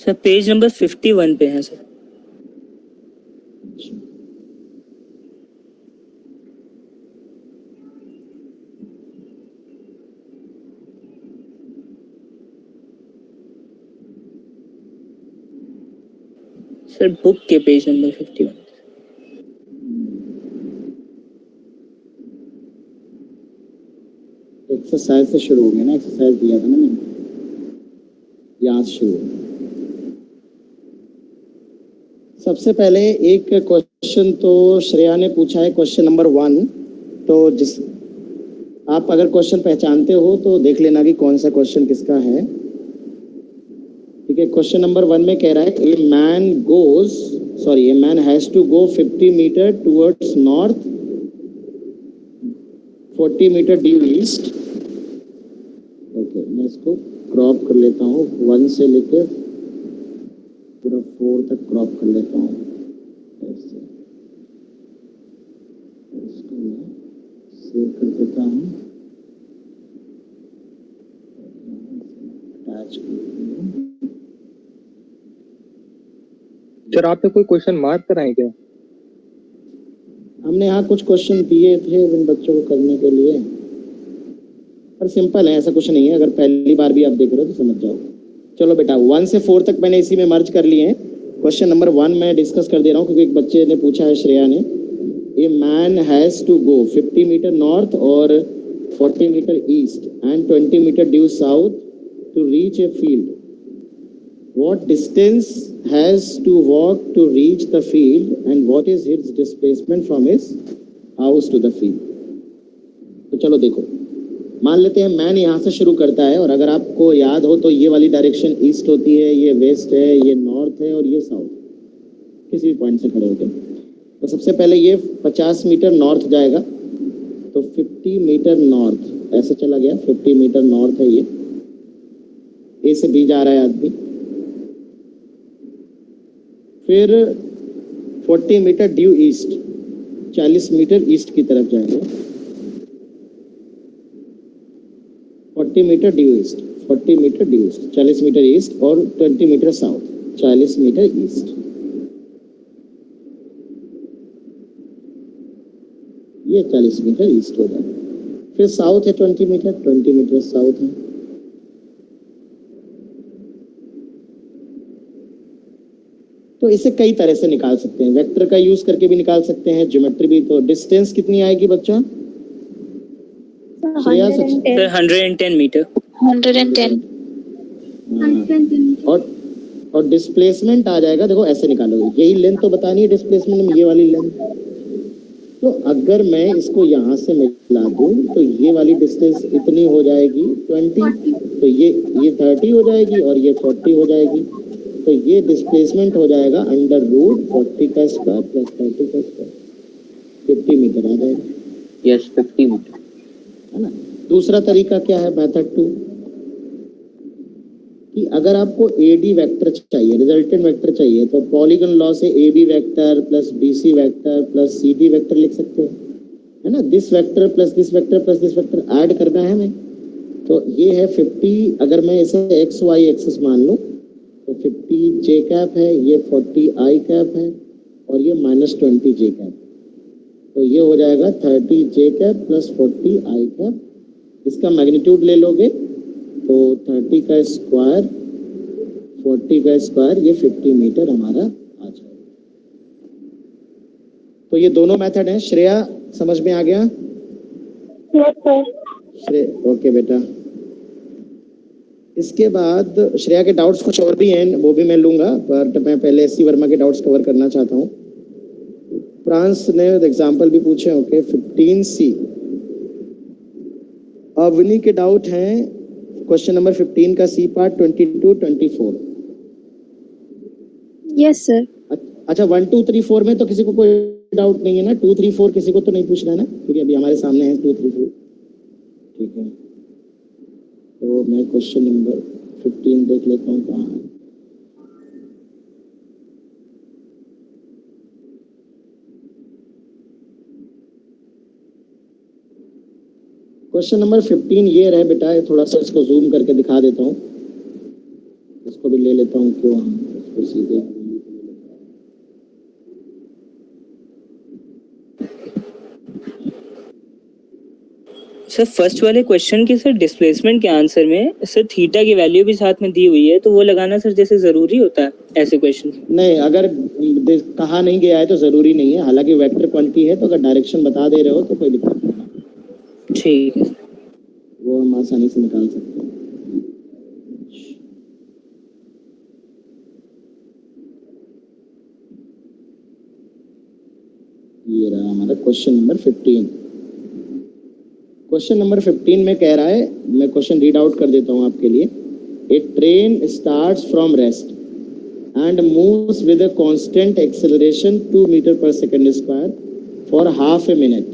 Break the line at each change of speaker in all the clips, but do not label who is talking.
Sir page number 51 पे है sir. Sir book के पेज नंबर 51।
एक्सरसाइज से शुरू हो गया ना, एक्सरसाइज दिया था ना मैंने, यहाँ से शुरू। सबसे पहले एक क्वेश्चन तो श्रेया ने पूछा है, क्वेश्चन नंबर 1। तो जिस आप अगर क्वेश्चन पहचानते हो तो देख लेना कि कौन सा क्वेश्चन किसका है। ठीक है, क्वेश्चन नंबर 1 में कह रहा है a man has to go 50 meter towards north, 40 meter due east. Okay, मैं इसको क्रॉप कर लेता हूँ, 1 से लेकर पूरा 4 तक क्रॉप कर लेता हूँ। ऐसे इसको मैं सेव कर देता हूँ, अटैच कर देता हूँ।
सर आपने कोई क्वेश्चन मार्क कराए क्या?
हमने यहाँ कुछ क्वेश्चन दिए थे इन बच्चों को करने के लिए, पर सिंपल है, ऐसा कुछ नहीं है। अगर पहली बार भी आप देख रहे हो तो समझ जाओ। चलो बेटा, 1 से 4 तक मैंने इसी में मर्ज कर लिए हैं। क्वेश्चन नंबर 1 मैं डिस्कस कर दे रहा हूँ क्योंकि एक बच्चे ने पूछा है, श्रेया ने। A man has to go 50 meter north और 40 meter east and 20 meter due south to reach a field. What distance has to walk to reach the field and what is his displacement from his house to the field? तो चलो देखो, मान लेते हैं man यहाँ से शुरू करता है, और अगर आपको याद हो तो ये वाली डायरेक्शन ईस्ट होती है, ये वेस्ट है, ये नॉर्थ है और ये साउथ, किसी भी पॉइंट से खड़े होकर। तो सबसे पहले ये 50 मीटर नॉर्थ जाएगा, तो 50 मीटर नॉर्थ ऐसे चला गया, 50 मीटर नॉर्थ है ये, ए से बी जा रहा है आदमी। फिर 40 meter due east, 40 meter east की तरफ जाएगा, 40 meter due east, 40 meter due east, 40 meter east और 20 मीटर साउथ, 40 मीटर ईस्ट। ये 40 मीटर ईस्ट हो जाएगा। फिर साउथ है 20 मीटर, 20 मीटर साउथ है। तो इसे कई तरह से निकाल सकते हैं, वेक्टर का यूज करके भी निकाल सकते हैं, ज्योमेट्री भी। तो डिस्टेंस कितनी आएगी बच्चों? श्रेया,
110 मीटर।
110।
और डिस्प्लेसमेंट आ जाएगा, देखो ऐसे निकालोगे, यही लेंथ तो बतानी है डिस्प्लेसमेंट में, ये वाली लेंथ। तो अगर मैं इसको यहाँ से मिला दूं तो ये वाली डिस्टेंस इतनी हो जाएगी 20, तो ये 30 हो जाएगी और ये 40 हो जाएगी। तो ये डिस्प्लेसमेंट हो जाएगा अंडर रूट 40 का स्क्वायर प्लस 30 का स्क्वायर, 50 मीटर आ जाएगा।
यस, 50 मीटर
है ना। दूसरा तरीका क्या है, मेथड 2, कि अगर आपको एडी वेक्टर चाहिए, रिजल्टेंट वेक्टर चाहिए, तो पॉलीगन लॉ से AB vector plus BC vector plus CD vector लिख सकते हो, है ना। This vector plus this vector plus this vector add करना है हमें। तो ये है 50, अगर मैं इसे XY एक्सिस मान लूँ तो 50 J कैप है, ये 40 I कैप है और ये -20 J कैप। तो ये हो जाएगा 30 J cap plus 40 I cap. इसका मैग्नीट्यूड ले लोगे तो 30 का स्क्वायर 40 का स्क्वायर, ये 50 मीटर हमारा आ जाएगा। तो ये दोनों मेथड हैं। श्रेया, समझ में आ गया? ओके बेटा। इसके बाद श्रेया के डाउट्स कुछ और भी हैं, वो भी मैं लूंगा, पर मैं पहले SC वर्मा के डाउट्स कवर करना चाहता हूँ। फ्रांस ने एग्जाम्पल भी पूछे। Okay, 15C। अवनी के डाउट हैं क्वेश्चन नंबर 15 का C पार्ट 22, 24।
Yes sir.
अच्छा, 1, 2, 3, 4 में तो किसी को कोई डाउट नहीं है ना? 2, 3, 4 किसी को तो नहीं पूछना है ना, क्योंकि अभी हमारे सामने है 2, 3, 4। ठीक है, तो मैं क्वेश्चन नंबर 15 देख लेता हूँ कहाँ है। क्वेश्चन नंबर 15 ये रहे बेटा, थोड़ा सा इसको जूम करके दिखा देता हूँ। इसको भी ले लेता हूँ, क्यों हम इसको सीधे
सर फर्स्ट वाले क्वेश्चन की सर डिस्प्लेसमेंट के आंसर में सर थीटा की वैल्यू भी साथ में दी हुई है, तो वो लगाना सर जैसे जरूरी होता है ऐसे क्वेश्चन।
नहीं, अगर कहा नहीं गया है तो जरूरी नहीं है, हालांकि वेक्टर क्वांटिटी है तो अगर डायरेक्शन बता दे रहे हो तो कोई दिक्कत नहीं है,
ठीक है।
वो हम आसानी से निकाल सकते हैं। ये रहा हमारा क्वेश्चन नंबर 15। क्वेश्चन नंबर 15 में कह रहा है, मैं क्वेश्चन रीड आउट कर देता हूँ आपके लिए। A train starts from rest and moves with a constant acceleration 2 meter per second square for half a minute.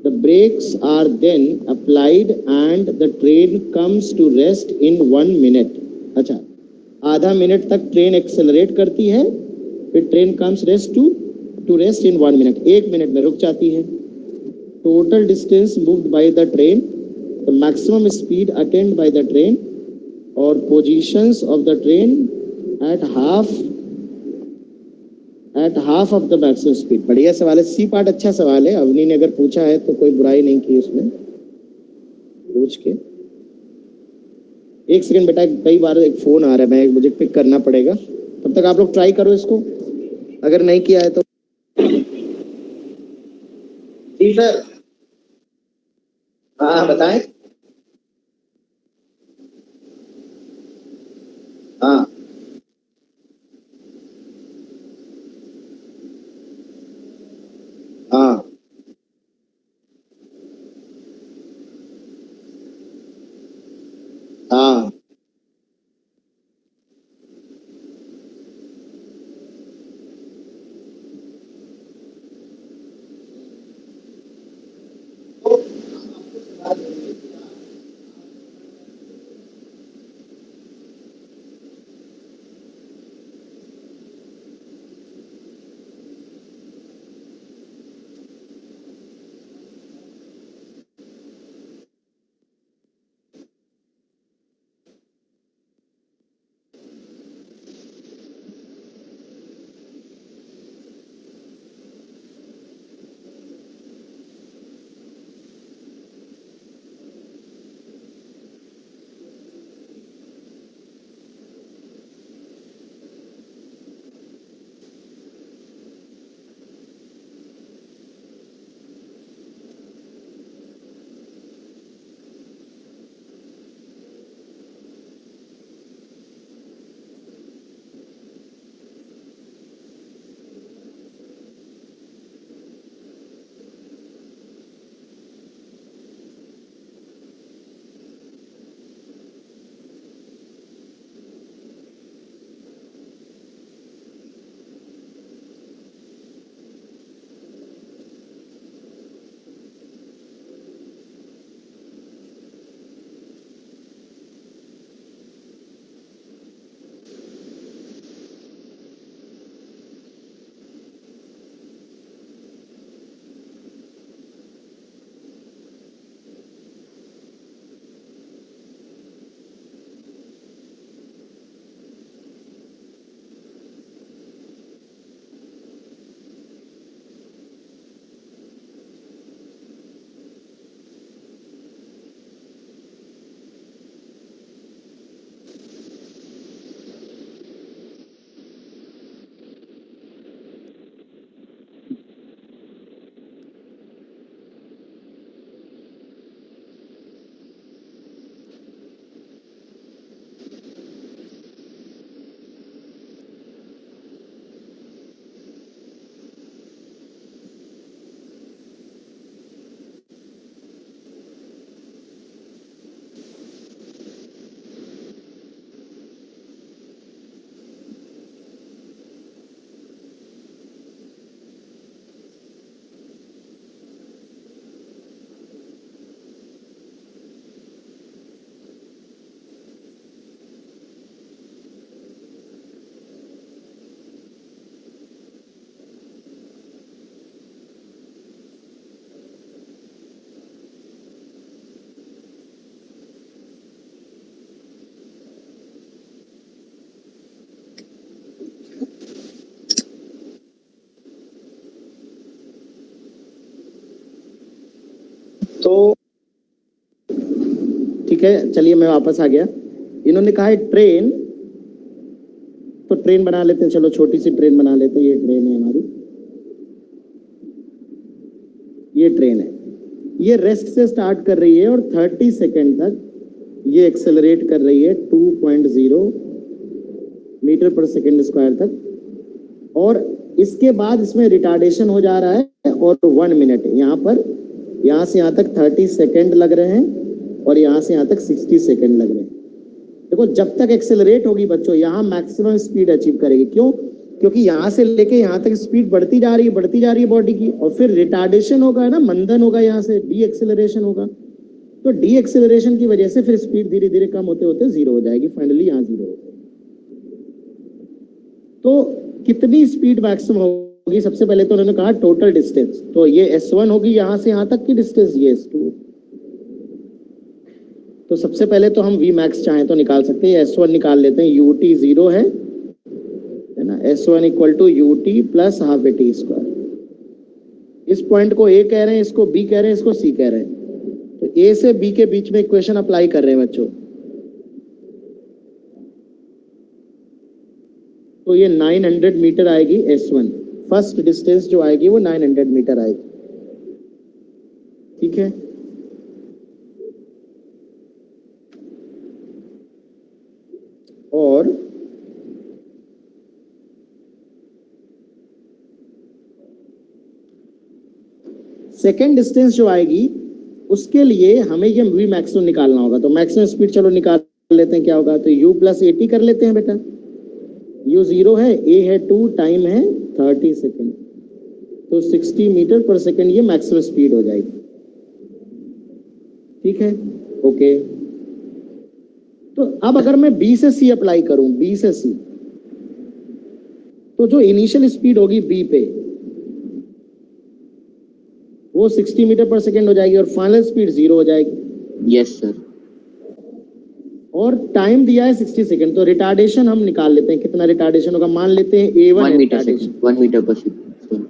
The brakes are then applied and the train comes to rest in 1 minute. अच्छा, आधा minute तक train accelerate करती है, फिर train comes to rest in 1 minute, 1 minute में रुक जाती है। Total distance moved by the train, the maximum speed attained by the train और positions of the train at half of the maximum speed। बढ़िया सवाल है, सी पार्ट अच्छा सवाल है, अवनी ने अगर पूछा है तो कोई बुराई नहीं की उसमें पूछ के। एक सेकंड बेटा, कई बार एक फोन आ रहा है, मुझे पिक करना पड़ेगा, तब तक आप लोग ट्राई करो इसको, अगर नहीं किया है तो। जी सर, हाँ बताएं। हाँ हाँ हाँ तो ठीक है, चलिए मैं वापस आ गया। इन्होंने कहा है ट्रेन, तो ट्रेन बना लेते हैं, चलो छोटी सी ट्रेन बना लेते हैं। ये ट्रेन है हमारी, ये ट्रेन है, ये रेस्ट से स्टार्ट कर रही है और 30 सेकेंड तक ये एक्सेलरेट कर रही है 2.0 मीटर पर सेकेंड स्क्वायर तक, और इसके बाद इसमें रिटार्डेशन हो जा रहा है और 1 मिनट यहाँ पर, यहाँ से यहाँ तक 30 सेकेंड लग रहे हैं और यहाँ से यहाँ तक 60 सेकेंड लग रहे हैं। देखो जब तक एक्सेलरेट होगी बच्चों, यहाँ मैक्सिमम स्पीड अचीव करेगी। क्यों? क्योंकि यहाँ से लेके यहाँ तक स्पीड बढ़ती जा रही है बॉडी की, और फिर रिटार्डेशन होगा ना, मंदन होगा, यहाँ से डी एक्सेलरेशन होगा, तो डी एक्सेलरेशन की वजह से फिर स्पीड धीरे धीरे कम होते होते जीरो हो जाएगी, फाइनली यहाँ जीरो हो। तो कितनी स्पीड मैक्सिमम होगी? सबसे पहले तो उन्होंने कहा टोटल डिस्टेंस, तो ये S1 होगी यहाँ से यहाँ तक की डिस्टेंस, ये S2। तो सबसे पहले तो हम V max चाहें तो निकाल सकते हैं, S1 निकाल लेते हैं, UT 0 है ना, S1 equal to UT plus half AT square. इस पॉइंट को A कह रहे हैं, इसको B कह रहे हैं, इसको C कह रहे हैं, तो A से B के बीच में इक्वेशन अप्लाई कर रहे हैं बच्चों। तो ये 900 मीटर आएगी S1, फर्स्ट डिस्टेंस जो आएगी वो 900 मीटर आएगी, ठीक है। और सेकेंड डिस्टेंस जो आएगी उसके लिए हमें ये V मैक्सिमम निकालना होगा। तो मैक्सिमम स्पीड चलो निकाल लेते हैं, क्या होगा, तो U प्लस AT कर लेते हैं बेटा। U 0 है, A है 2, टाइम है 30 सेकेंड, तो 60 मीटर पर सेकेंड ये मैक्सिमम स्पीड हो जाएगी, ठीक है, ओके। तो अब अगर मैं B से C अप्लाई करूं, B से C, तो जो इनिशियल स्पीड होगी B पे वो 60 मीटर पर सेकेंड हो जाएगी और फाइनल स्पीड 0 हो जाएगी।
Yes sir.
और टाइम दिया है 60 सेकेंड, तो रिटार्डेशन हम निकाल लेते हैं, कितना रिटार्डेशन होगा, मान लेते हैं A1
1 मीटर
रिटार्डेशन,
1 मीटर पर सेकंड।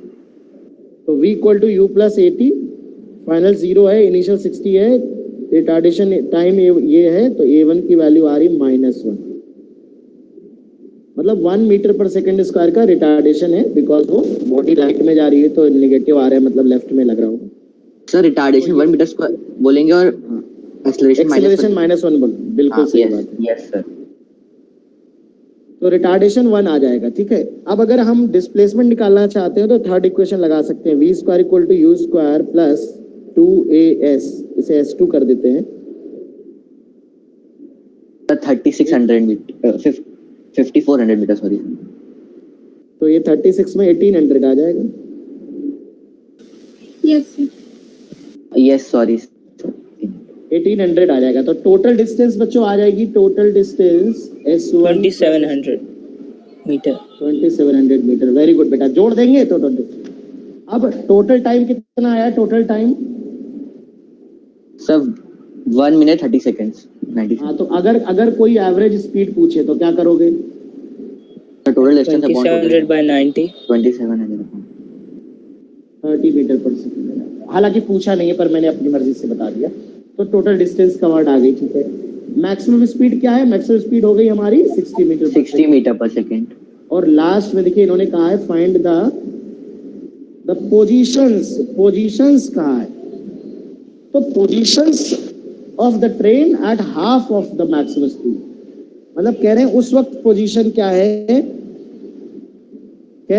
तो V equal to U plus AT, final 0 है, इनिशियल 60 है, रिटार्डेशन टाइम ये है, तो A1 की वैल्यू आ रही -1, मतलब 1 मीटर पर सेकेंड स्क्वायर का रिटार्डेशन है, बिकॉज वो बॉडी राइट में जा रही है तो नेगेटिव आ रहा है, मतलब लेफ्ट में लग रहा होगा
सर। रिटार्डेशन 1 मीटर स्क्वायर बोलेंगे और एक्सेलरेशन
-1 बोल, बिल्कुल सही बात है।
Yes sir.
तो रिटार्डेशन 1 आ जाएगा, ठीक है। अब अगर हम डिस्प्लेसमेंट निकालना चाहते हैं तो थर्ड इक्वेशन लगा सकते हैं, V square equal to U square plus 2AS, इसे S2 कर देते हैं।
3600 मीटर 5400 मीटर, सॉरी।
तो ये 36 में 1800 आ जाएगा।
यस
यस सॉरी
1800 आ जाएगा। तो टोटल डिस्टेंस बच्चों आ जाएगी, total distance S1
2700 meter.
2700 meter, very good बेटा, जोड़ देंगे तो टोटल। अब टोटल टाइम कितना आया, टोटल टाइम
सब 1 मिनट 30 सेकंड्स 90।
हाँ, तो अगर कोई एवरेज स्पीड पूछे तो क्या करोगे?
टोटल डिस्टेंस
2700 by 90
2700
30 मीटर पर सेकंड। हालांकि पूछा नहीं है पर मैंने अपनी मर्जी से बता दिया। तो टोटल डिस्टेंस कवर्ड आ गई, ठीक है। मैक्सिमम स्पीड क्या है? मैक्सिमम स्पीड हो गई हमारी 60 मीटर पर सेकंड। और लास्ट में देखिए इन्होंने कहा है फाइंड द पोजीशंस कहा है, तो positions of the train eight half of the maximum speed, मतलब कह रहे हैं उस वक्त पोजीशन क्या है, क्या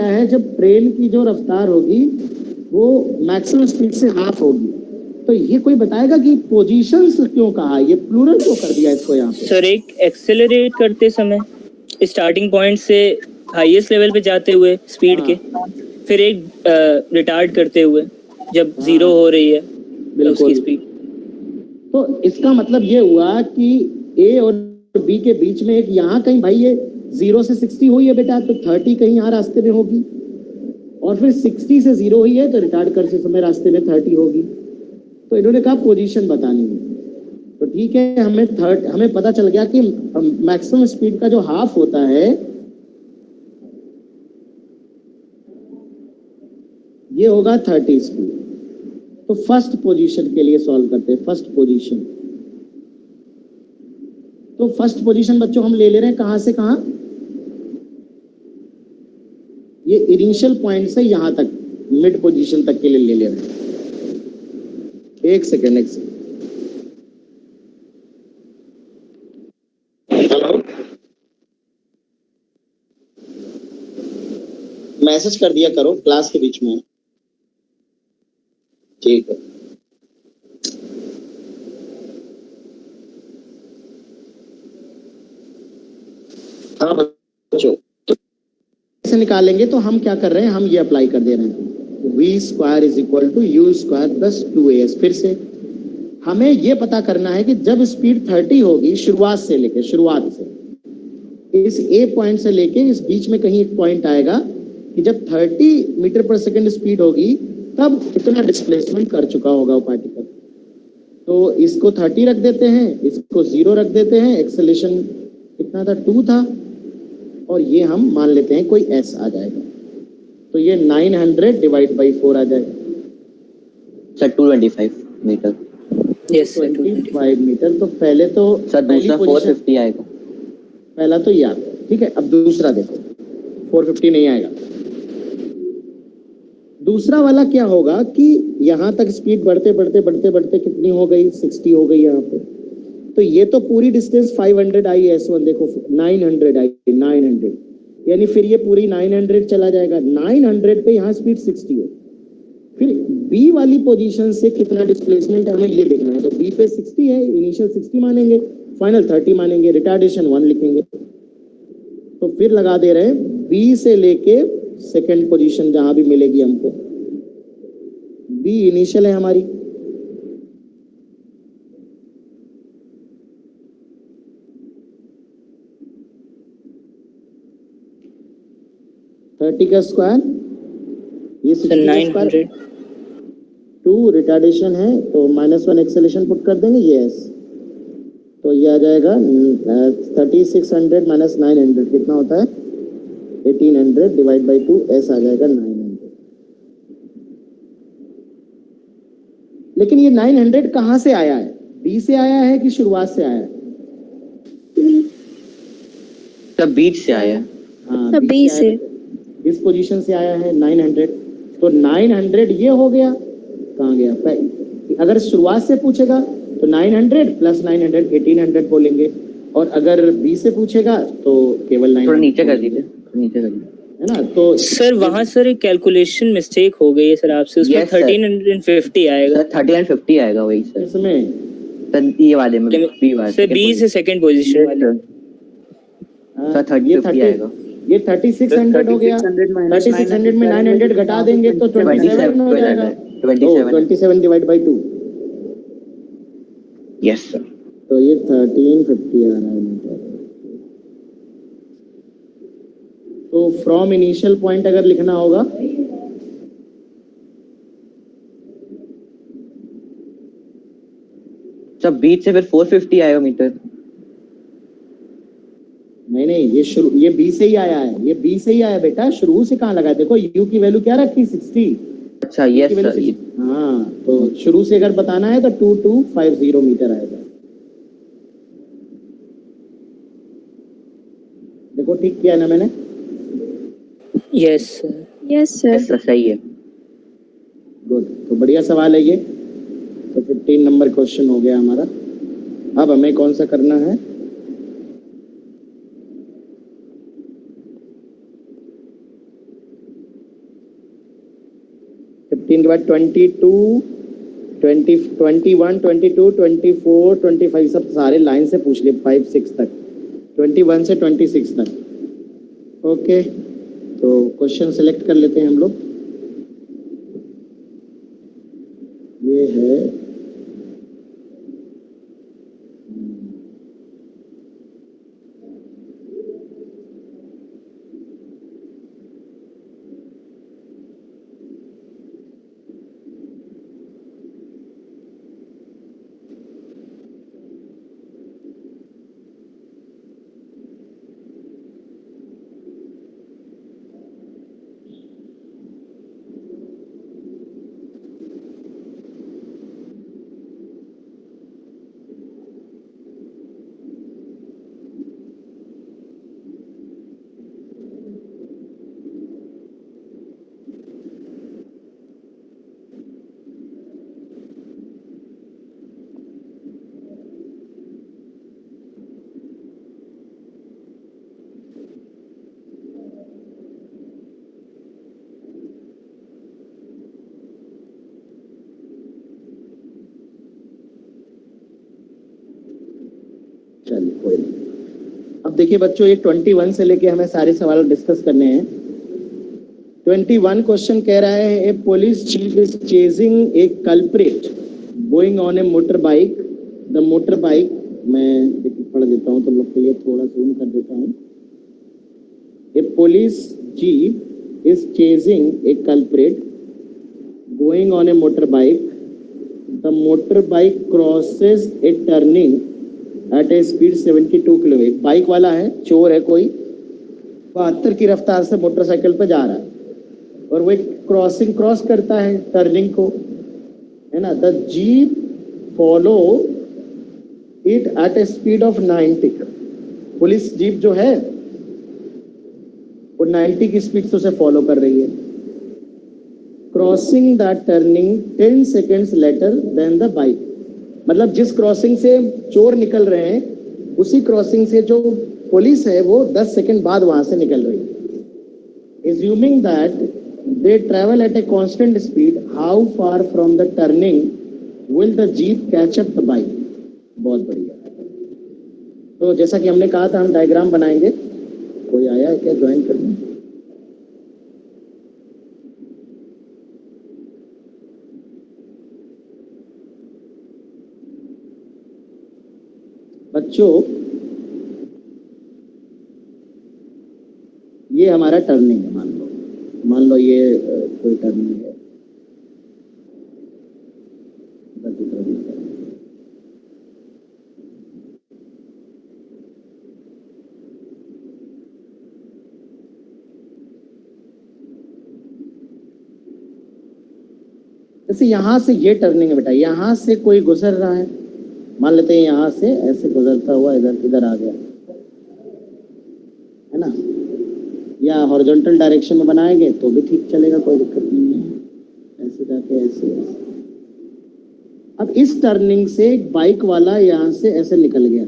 है जब ट्रेन की जो रफ्तार होगी वो मैक्सिमम स्पीड से हाफ होगी। तो ये कोई बताएगा कि पोजीशंस क्यों कहा, ये प्लूरल क्यों कर दिया इसको यहाँ पे?
सर एक एक्सेलरेट करते समय स्टार्टिंग पॉइंट से हाईएस्ट लेवल पे जाते हुए स्पीड के, फिर एक रिटार्ड करते हुए जब 0 हो रही है उसकी स्पीड।
तो इसका मतलब ये हुआ कि A और B के बीच में एक यहाँ कहीं भाई ये 0 से 60 हुई है बेटा, तो 30 कहीं यहाँ रास्ते में होगी, और फिर 60 से 0 हुई है तो रिटार्ड करते समय रास्ते में 30 होगी। तो इन्होंने कहा पोजीशन बतानी है, तो ठीक है, हमें पता चल गया कि मैक्सिमम स्पीड का जो हाफ होता है ये होगा 30 स्पीड। तो फर्स्ट पोजीशन के लिए सॉल्व करते हैं, फर्स्ट पोजीशन। तो फर्स्ट पोजीशन बच्चों हम ले ले रहे हैं कहां से कहां, ये इनिशियल पॉइंट से यहां तक मिड पोजीशन तक के लिए ले ले रहे हैं। एक सेकेंड हेलो, मैसेज कर दिया करो क्लास के बीच में, ठीक है। हाँ बच्चों, तो से निकालेंगे तो हम क्या कर रहे हैं, हम ये अप्लाई कर दे रहे हैं V square is equal to you square plus 2as। फिर से हमें ये पता करना है कि जब स्पीड 30 होगी शुरुआत से लेके, शुरुआत से इस ए पॉइंट से लेके इस बीच में कहीं एक पॉइंट आएगा कि जब 30 मीटर पर सेकंड स्पीड होगी तब कितना डिस्प्लेसमेंट कर चुका होगा वो पार्टिकल। तो इसको 30 रख देते हैं, इसको 0 रख देते हैं, एक्सेलेरेशन कितना था 2 था, और ये हम मान लेते हैं कोई s आ जाएगा, तो ये 900 डिवाइड बाई 4 आ जाएगा
सर 225 मीटर।
Yes
25 metre. तो पहले तो
सर दूसरा 450 आएगा।
पहला तो ये आ गया, ठीक है। अब दूसरा देखो 450 नहीं आएगा। दूसरा वाला क्या होगा कि यहां तक स्पीड बढ़ते बढ़ते बढ़ते बढ़ते कितनी हो गई, 60 हो गई यहाँ पे। तो ये तो पूरी डिस्टेंस 500 आई, S1 देखो 900 आई, 900, यानी फिर ये पूरी 900 चला जाएगा। 900 पे यहाँ स्पीड 60 हो, फिर बी वाली पोजीशन से कितना डिस्प्लेसमेंट हमें ये देखना है। तो बी पे 60 है, इनिशियल 60 मानेंगे, फाइनल 30 मानेंगे, रिटार्डेशन 1 लिखेंगे। तो फिर लगा दे रहे हैं बी से लेके सेकंड पोजीशन जहां भी मिलेगी हमको, बी इनिशियल है हमारी, थर्टी का स्क्वायर, ये 60 का स्क्वायर, 2 रिटार्डेशन है तो -1 एक्सेलेरेशन पुट कर देंगे, ये एस। तो ये आ जाएगा 3600 माइनस 900 कितना होता है 1800 डिवाइड बाई 2, एस आ जाएगा 900। लेकिन ये 900 कहां से आया है, बी से आया है कि शुरुआत से आया है?
सब बीच से आया।
हाँ बी से, इस पोजीशन से आया है 900। तो 900 ये हो गया, कहाँ गया, अगर शुरुआत से पूछेगा तो 900 प्लस 900 1800 बोलेंगे, और अगर बी से पूछेगा तो केवल 900।
थोड़ा नीचे कर दीजिए, नीचे कर दीजिए,
है ना। तो
सर वहाँ सर एक कैलकुलेशन मिस्टेक हो गई है सर आपसे, उसमें 1350 आएगा
सर 1350 आएगा वही सर,
इसमें
सर ये वाले में बी वाले
सर बी से सेकंड पोजीशन वाले
सर 3050 आएगा।
ये 3600 हो गया, 3600 में 900 घटा देंगे तो 27 हो जाएगा, 27 डिवाइड बाई 2।
Yes sir.
तो ये 1350 आ रहा है। तो फ्रॉम इनिशियल पॉइंट अगर लिखना होगा
सब बीच से फिर 450 आएगा मीटर।
नहीं ये बी से ही आया है, ये बी से ही आया बेटा, शुरू से कहाँ लगा, देखो यू की वैल्यू क्या रखी 60।
अच्छा यस सर।
हाँ तो शुरू से अगर बताना है तो 2250 मीटर आएगा। देखो ठीक किया ना मैंने?
यस सर
सही है।
गुड, तो बढ़िया सवाल है ये। तो 15 नंबर क्वेश्चन हो गया हमारा। अब हमें कौन सा करना है, के बाद 22, 20, 21, 22, 24, 25 सब सारे लाइन से पूछ लिए 5, 6 तक, 21 से 26 तक। ओके, तो क्वेश्चन सेलेक्ट कर लेते हैं हम लोग। ये है चलिए कोई नहीं। अब देखिए बच्चों, ये 21 से लेके हमें सारे सवाल डिस्कस करने हैं। 21 क्वेश्चन कह रहा है, a police chief is chasing a culprit going on a motor bike. The motor bike, मैं देखिए पढ़ देता हूँ तुम लोग के लिए, थोड़ा जूम कर देता हूँ। A police chief is chasing a culprit going on a motor bike. The motor bike crosses a turning at a speed 72 kilometre. Bike वाला है, चोर है कोई, 72 की रफ्तार से मोटरसाइकिल पे जा रहा है और वो एक क्रॉसिंग क्रॉस करता है टर्निंग को, है ना। The jeep follow it at a speed of 90। Police jeep जो है वो 90 की स्पीड से उसे फॉलो कर रही है। Crossing the turning 10 seconds later than the bike. मतलब जिस क्रॉसिंग से चोर निकल रहे हैं उसी क्रॉसिंग से जो पुलिस है वो 10 सेकंड बाद वहां से निकल रही है। Assuming that they travel at a constant speed, how far from the turning will the jeep catch up the bike? बहुत बढ़िया। तो जैसा कि हमने कहा था हम डायग्राम बनाएंगे। कोई आया है क्या ज्वाइन करने? बच्चों ये हमारा टर्निंग है, मान लो ये कोई टर्निंग है। जैसे यहां से ये टर्निंग है बेटा, यहां से कोई गुजर रहा है, मान लेते हैं यहां से ऐसे गुजरता हुआ इधर आ गया, है ना। या हॉरिजॉन्टल डायरेक्शन में बनाएंगे तो भी ठीक चलेगा, कोई दिक्कत नहीं है। ऐसे जाके ऐसे। अब इस टर्निंग से एक बाइक वाला यहां से ऐसे निकल गया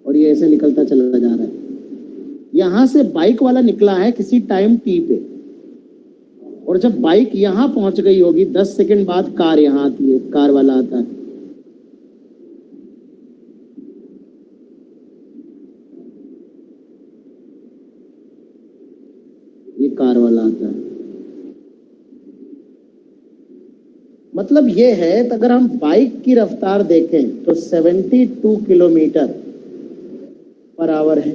और ये ऐसे निकलता चला जा रहा है। यहां से बाइक वाला निकला है किसी टाइम टी पे, और जब बाइक यहां पहुंच गई होगी 10 सेकंड बाद कार यहां आती है, कार वाला आता है। ये कार वाला आता है। मतलब ये है, तो अगर हम बाइक की रफ्तार देखें तो 72 किलोमीटर पर आवर है।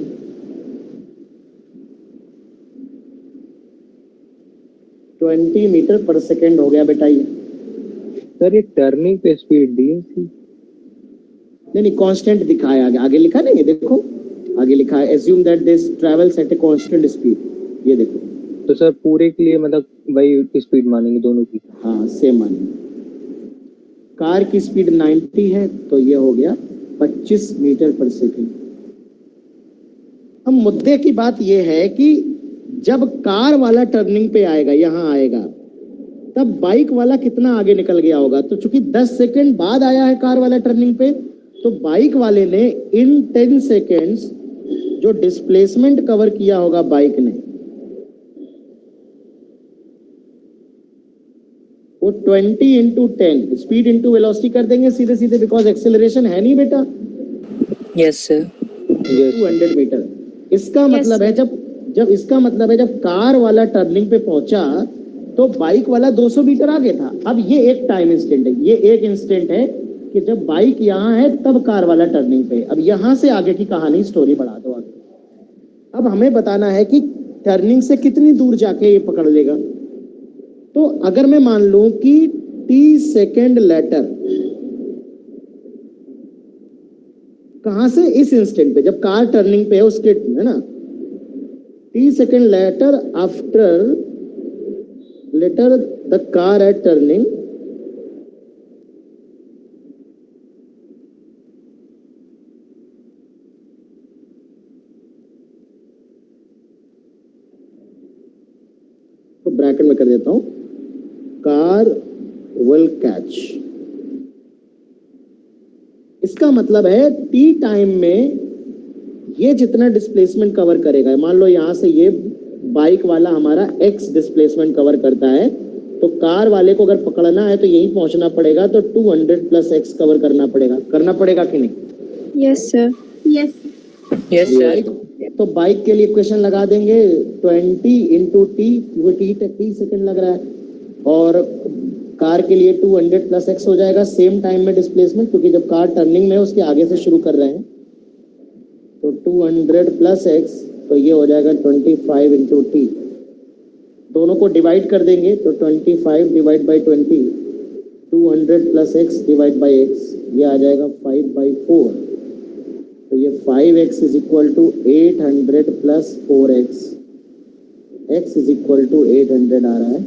ट्वेंटी मीटर पर सेकेंड हो गया बेटा ये।
सर ये टर्निंग पे स्पीड दी है इसकी?
नहीं कांस्टेंट दिखाया आगे लिखा नहीं है, देखो आगे लिखा है assume that this travels at a constant speed। ये देखो।
तो सर पूरे के लिए मतलब वही स्पीड मानेंगे दोनों की?
हाँ सेम मानेंगे। कार की स्पीड 90 है तो ये हो गया 25 मीटर पर सेकेंड। हम मुद्दे की बात ये है कि जब कार वाला टर्निंग पे आएगा, यहां आएगा, तब बाइक वाला कितना आगे निकल गया होगा। तो चूंकि 10 सेकेंड बाद आया है कार वाला टर्निंग पे, तो बाइक वाले ने इन 10 सेकेंड्स जो डिस्प्लेसमेंट कवर किया होगा बाइक ने, वो 20 इंटू 10 स्पीड इंटू वेलोसिटी कर देंगे सीधे सीधे, बिकॉज एक्सेलरेशन है नहीं बेटा।
Yes sir.
200 मीटर। इसका मतलब है जब इसका मतलब है जब कार वाला टर्निंग पे पहुंचा तो बाइक वाला 200 मीटर आगे था। अब ये एक टाइम इंस्टेंट है, ये एक इंस्टेंट है कि जब बाइक यहाँ है तब कार वाला टर्निंग पे। अब यहां से आगे की कहानी स्टोरी बढ़ा दो आगे। अब हमें बताना है कि टर्निंग से कितनी दूर जाके ये पकड़ लेगा। तो अगर मैं मान लूं कि t सेकेंड लेटर, कहां से? इस इंस्टेंट पे जब कार टर्निंग पे है उसके, है ना, t second later after later the car at turning तो ब्रैकेट में कर देता हूं, कार विल कैच। इसका मतलब है टी टाइम में ये जितना डिस्प्लेसमेंट कवर करेगा, मान लो यहां से ये बाइक वाला हमारा x डिस्प्लेसमेंट कवर करता है, तो कार वाले को अगर पकड़ना है तो यहीं पहुंचना पड़ेगा, तो 200 प्लस x कवर करना पड़ेगा कि नहीं?
Yes sir.
Yes sir.
तो बाइक के लिए इक्वेशन लगा देंगे 20 इंटू टी, वो टी सेकंड लग रहा है, और कार के लिए 200 प्लस एक्स हो जाएगा सेम टाइम में डिस्प्लेसमेंट, क्योंकि जब कार टर्निंग में है उसके आगे से शुरू कर रहे हैं, तो 200 प्लस एक्स, तो ये हो जाएगा 25 इंटू टी। दोनों को डिवाइड कर देंगे तो 25 divide by 20, 200 plus X divide by X, ये आ जाएगा 5/4। तो ये 5x is equal to 800 plus 4x, x is equal to 800 आ रहा है।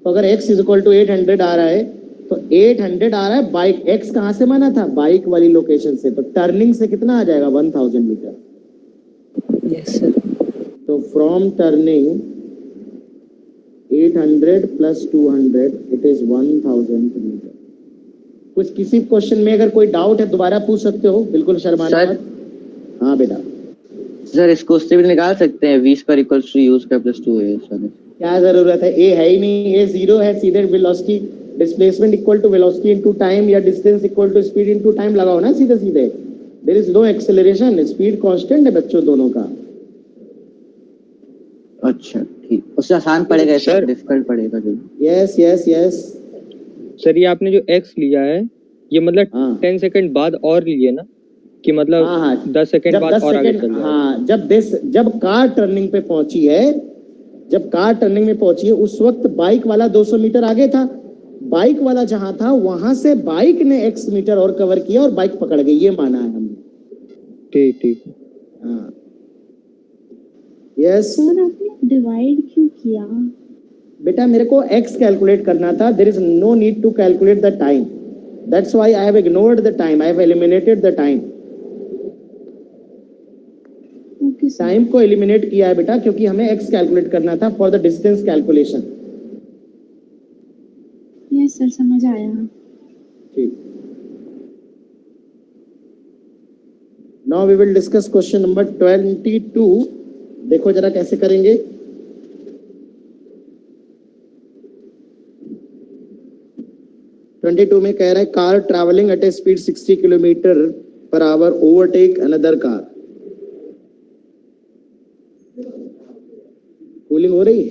तो अगर x इज इक्वल टू 800 आ रहा है, तो 800 आ रहा है बाइक, x कहाँ से माना था? बाइक वाली लोकेशन से, तो टर्निंग से कितना आ जाएगा? 1000 मीटर।
Yes sir.
तो from turning 800 plus 200 it is 1000 metre. कुछ किसी क्वेश्चन में अगर कोई डाउट है दोबारा पूछ सकते हो, बिल्कुल शर्माना
सर।
मत। हाँ बेटा,
सर इसको उससे भी निकाल सकते हैं, v square equals to u square plus 2a sir.
क्या जरूरत है? ए है ही नहीं, ए जीरो है, सीधे velocity displacement equal to velocity into time, या distance equal to speed into time लगाओ ना सीधे सीधे। There is no acceleration, speed constant है बच्चों दोनों का।
अच्छा ठीक, उससे आसान पड़ेगा
सर।
सर, डिफिकल्ट पड़ेगा जो।
Yes yes yes.
सर ये आपने जो x लिया है, ये मतलब
हाँ।
10 सेकंड बाद और लिए ना, कि मतलब
हाँ हाँ
10 सेकंड
जब
बाद
10
और आगे
सेकंड,
चल जाए।
हाँ जब कार टर्निंग पे पहुंची है, जब कार टर्निंग में पहुंची है उस वक्त बाइक वाला 200 मीटर आगे था, बाइक वाला जहां था वहां से बाइक ने x मीटर और कवर किया और बाइक पकड़ गई, ये माना है हमने।
ठीक ठीक।
हाँ यस।
सर आपने डिवाइड क्यों किया?
बेटा मेरे को x कैलकुलेट करना था, there is no need to calculate the time, that's why I have ignored the time, I have eliminated the time.
Okay sir.
Time को एलिमिनेट किया है बेटा, क्योंकि हमें x कैलकुलेट करना था for the distance calculation.
Yes sir, समझ आया।
ठीक, now we will discuss question number 22। देखो जरा कैसे करेंगे। ट्वेंटी टू में कह रहा है car travelling at a speed 60 kilometre per our overtake another car. Cooling हो रही है,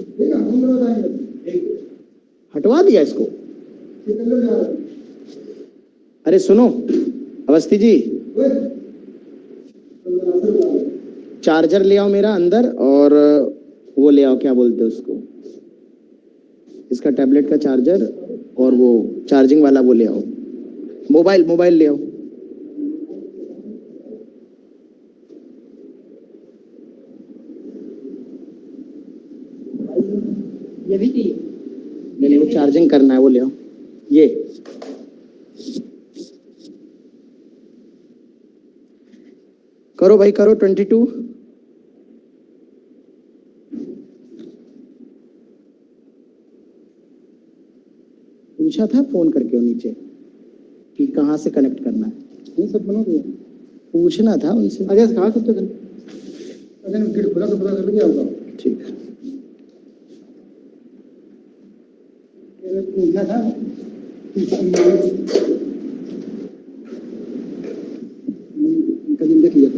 हटवा दिया इसको। अरे सुनो अवस्थी जी, चार्जर ले आओ मेरा अंदर, और वो ले आओ, क्या बोलते हैं उसको, इसका टैबलेट का चार्जर, और वो चार्जिंग वाला वो ले आओ, मोबाइल ले आओ। ये भी चाहिए? नहीं वो चार्जिंग करना है, वो ले आओ। ये करो भाई करो। 22 पूछा था फोन करके वो नीचे कि कहाँ से कनेक्ट करना है, ये सब बना दिया, पूछना था उनसे। अरे कहाँ से अगर गेट खुला तो पता कर क्या होगा। ठीक है, पूछना था। देख लिया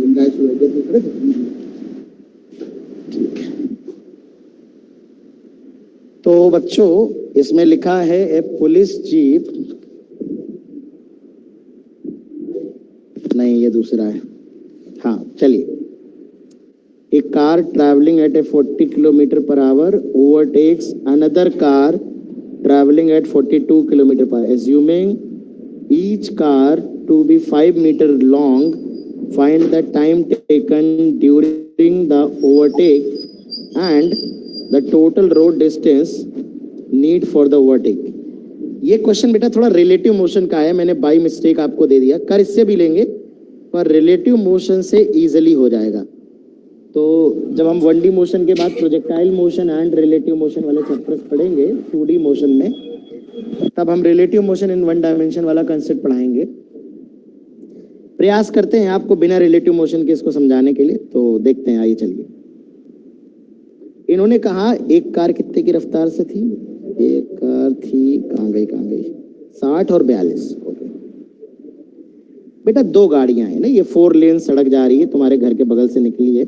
तो बच्चों इसमें लिखा है ए पुलिस जीप, नहीं ये दूसरा है। हाँ चलिए, a car travelling at a 40 kilometre per hour overtakes another car traveling at 42 kilometer per hour. Assuming each car to be 5 meter long, find the time taken during the overtake and the total road distance need for the overtake. ये question बेटा थोड़ा relative motion का है, मैंने by mistake आपको दे दिया, कर इससे भी लेंगे पर रिलेटिव मोशन से इजीली हो जाएगा। तो जब हम 1D मोशन के बाद projectile motion and relative motion वाले चैप्टर्स पढ़ेंगे 2D मोशन में, तब हम रिलेटिव मोशन इन 1 डायमेंशन वाला कंसेप्ट पढ़ाएंगे। प्रयास करते हैं आपको बिना रिलेटिव मोशन के इसको समझाने के लिए, तो देखते हैं, आइए चलिए। इन्होंने कहा एक कार कितने की रफ्तार से थी, एक कार थी कहाँ गई 60 और 42। ओके बेटा, दो गाड़ियां हैं ना, ये 4 लेन सड़क जा रही है, तुम्हारे घर के बगल से निकली है,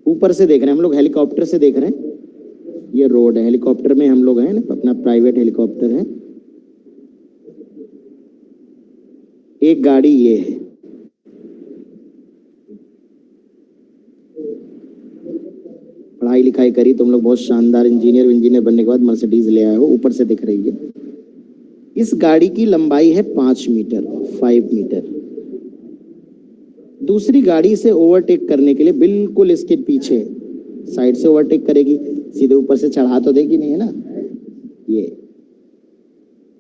ऊपर से देख रहे हैं हम लोग, हेलीकॉप्टर से देख रहे हैं, ये रोड है, हेलीकॉप्टर में हम लोग हैं ना, अपना प्राइवेट हेलीकॉप्टर है। एक गाड़ी ये है, पढ़ाई लिखाई करी तुम लोग, बहुत शानदार इंजीनियर बनने के बाद मर्सिडीज ले आए हो, ऊपर से दिख रही है। इस गाड़ी की लंबाई है 5 मीटर, 5 मीटर। दूसरी गाड़ी से ओवरटेक करने के लिए बिल्कुल इसके पीछे साइड से ओवरटेक करेगी, सीधे ऊपर से चढ़ा तो देगी नहीं, है ना ये।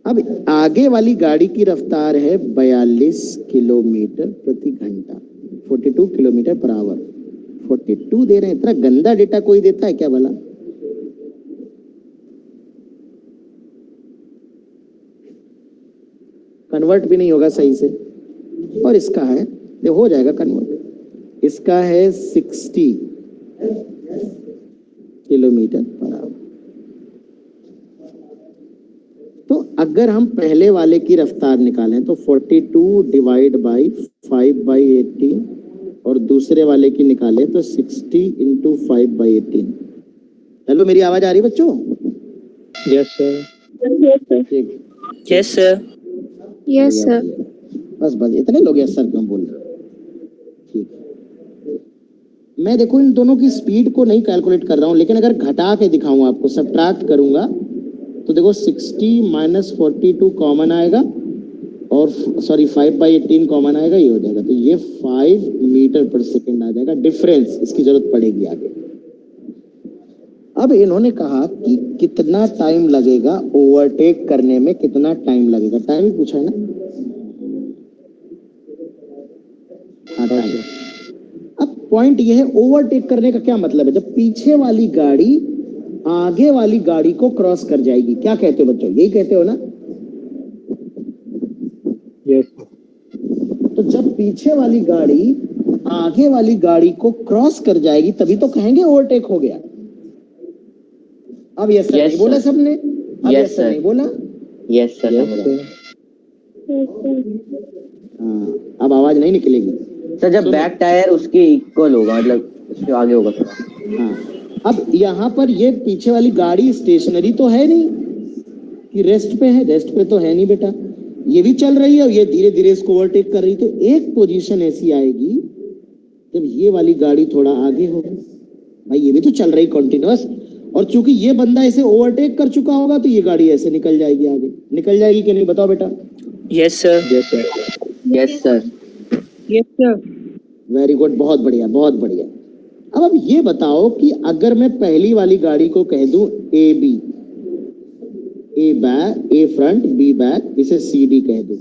अब आगे वाली गाड़ी की रफ्तार है 42 किलोमीटर प्रति घंटा, 42 किलोमीटर पर आवर। 42 दे रहे हैं, इतना गंदा डेटा कोई देता है क्या भला? कन्वर्ट भी नहीं होगा सही से। और इसका है, ये हो जाएगा कन्वर्ट, इसका है 60 किलोमीटर पर आवर। तो अगर हम पहले वाले की रफ्तार निकालें तो 42 डिवाइड बाई 5/18 और दूसरे वाले की निकालें तो 60 इंटू 5/18। हेलो, मेरी आवाज आ रही है बच्चों?
Yes sir.
ठीक,
यस सर।
Yes sir.
बस इतने लोग यस सर क्यों बोल रहे हो? ठीक, मैं देखो इन दोनों की स्पीड को नहीं कैलकुलेट कर रहा हूं, लेकिन अगर घटा के दिखाऊं आपको, सब्ट्रैक्ट करूंगा तो देखो 60 माइनस 42 कॉमन आएगा और सॉरी 5/18 कॉमन आएगा, ये हो जाएगा, तो ये 5 मीटर पर सेकेंड आ जाएगा। डिफरेंस इसकी जरूरत पड़ेगी आगे। अब इन्होंने कहा कि कितना टाइम लगेगा ओवरटेक करने में, कितना टाइम लगेगा, टाइम ही पूछा है ना। हाँ, टाइम। अब पॉइंट ये है, ओवरटेक करने का क्या मतलब है? जब पीछे वाली गाड़ी आगे वाली गाड़ी को क्रॉस कर जाएगी, क्या कहते हो बच्चों, यही कहते हो ना?
यस।
तो जब पीछे वाली गाड़ी आगे वाली गाड़ी को क्रॉस कर जाएगी तभी तो कहेंगे ओवरटेक हो गया। अब यस सर नहीं बोला सबने? अब यस सर नहीं बोला?
Yes sir.
हाँ, अब आवाज नहीं निकलेगी
सर जब बैक टायर उसके इक्वल होगा, मतलब उसके आगे होगा थोड़ा।
हाँ, अब यहाँ पर ये पीछे वाली गाड़ी स्टेशनरी तो है नहीं कि रेस्ट पे है, रेस्ट पे तो है नहीं बेटा, ये भी चल रही है और ये धीरे धीरे इसको ओवरटेक कर रही। तो एक पोजीशन ऐसी आएगी जब ये वाली गाड़ी थोड़ा आगे हो, भाई ये भी तो चल रही कंटिन्यूअस, और चूंकि ये बंदा इसे ओवरटेक कर चुका होगा तो ये गाड़ी ऐसे निकल जाएगी, आगे निकल जाएगी कि नहीं, बताओ बेटा?
Yes sir.
Yes sir.
Yes sir.
Yes sir.
Very good, बहुत बढ़िया बहुत बढ़िया। अब ये बताओ कि अगर मैं पहली वाली गाड़ी को कह दूं A B, A back, A front, B back, इसे सी डी कह दूं,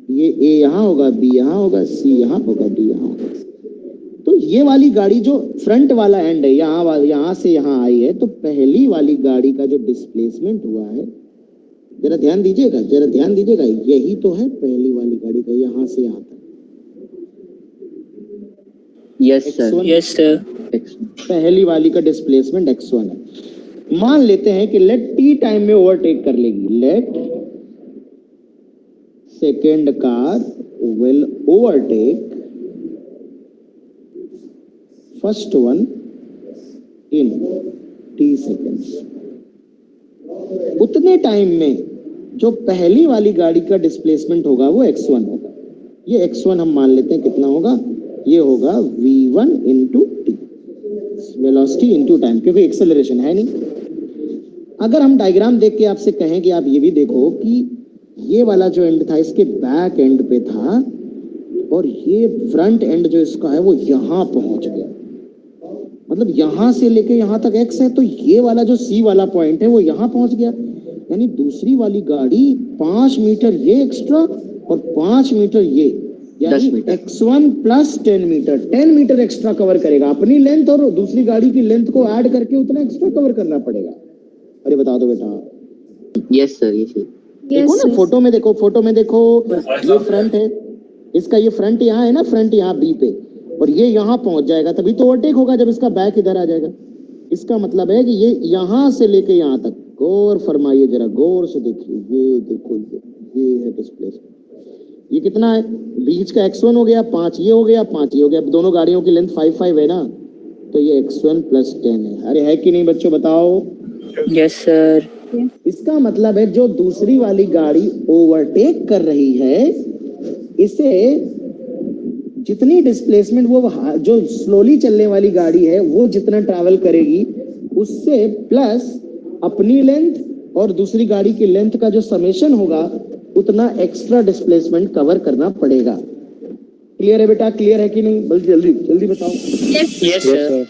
ये ए यहाँ होगा, बी यहाँ होगा, सी यहाँ होगा, डी यहाँ होगा। तो ये वाली गाड़ी जो फ्रंट वाला एंड है, यहाँ से यहाँ आई है, तो पहली वाली गाड़ी का जो डिस्प्लेसमेंट हुआ है, जरा ध्यान दीजिएगा, जरा ध्यान दीजिएगा, यही तो है पहली वाली गाड़ी का, यहाँ से यहाँ तक।
Yes sir.
Yes sir.
पहली वाली का डिस्प्लेसमेंट x1 है। मान लेते हैं कि लेट टी टाइम में ओवरटेक कर लेगी, let second car will overtake first one in t seconds. उतने टाइम में जो पहली वाली गाड़ी का डिस्प्लेसमेंट होगा वो x1 होगा। ये x1 हम मान लेते हैं कितना होगा, ये होगा v1 into T, velocity into time, क्योंकि एक्सेलरेशन है नहीं। अगर हम डायग्राम देख के आपसे कहें कि आप ये भी देखो कि ये वाला जो एंड था इसके बैक एंड पे था और ये फ्रंट एंड जो इसका है वो यहाँ पहुंच गया, मतलब यहाँ से लेके यहाँ तक x है, तो ये वाला जो C वाला पॉइंट है वो यहाँ पहुंच गया। यानी दूसरी वाली गाड़ी 5 मीटर ये एक्स्ट्रा और 5 मीटर ये, यानी x1 plus 10 metre, 10 metre extra cover करेगा। अपनी लेंथ और दूसरी गाड़ी की लेंथ को ऐड करके उतना एक्स्ट्रा कवर करना पड़ेगा। अरे बता दो बेटा।
Yes sir. Yes sir.
देखो ना, फोटो में देखो, फोटो में देखो, ये फ्रंट है इसका, ये फ्रंट यहाँ है ना, फ्रंट यहाँ बी पे, और ये यहाँ पहुंच जाएगा, तभी तो ओवरटेक होगा जब इसका बैक इधर आ जाएगा। इसका मतलब है कि ये यहाँ से लेके यहाँ तक, गौर फरमाइए जरा, गौर से देखिए, ये देखो, ये है डिस्प्लेसमेंट। ये कितना है, बीच का x1 हो गया 5, ये हो गया 5, ये हो गया। अब दोनों गाड़ियों की लेंथ 5 5 है ना, तो ये x1 + 10 है। अरे है कि नहीं बच्चों, बताओ।
Yes sir.
इसका मतलब है जो दूसरी वाली गाड़ी ओवरटेक कर रही है, इसे जितनी डिस्प्लेसमेंट वो जो स्लोली चलने वाली गाड़ी है वो जितना ट्रैवल करेगी, उससे प्लस अपनी लेंथ और दूसरी गाड़ी की लेंथ का जो समेशन होगा, उतना एक्स्ट्रा डिस्प्लेसमेंट कवर करना पड़ेगा। क्लियर है बेटा, क्लियर है कि नहीं? बल्कि जल्दी जल्दी बताओ।
Yes sir.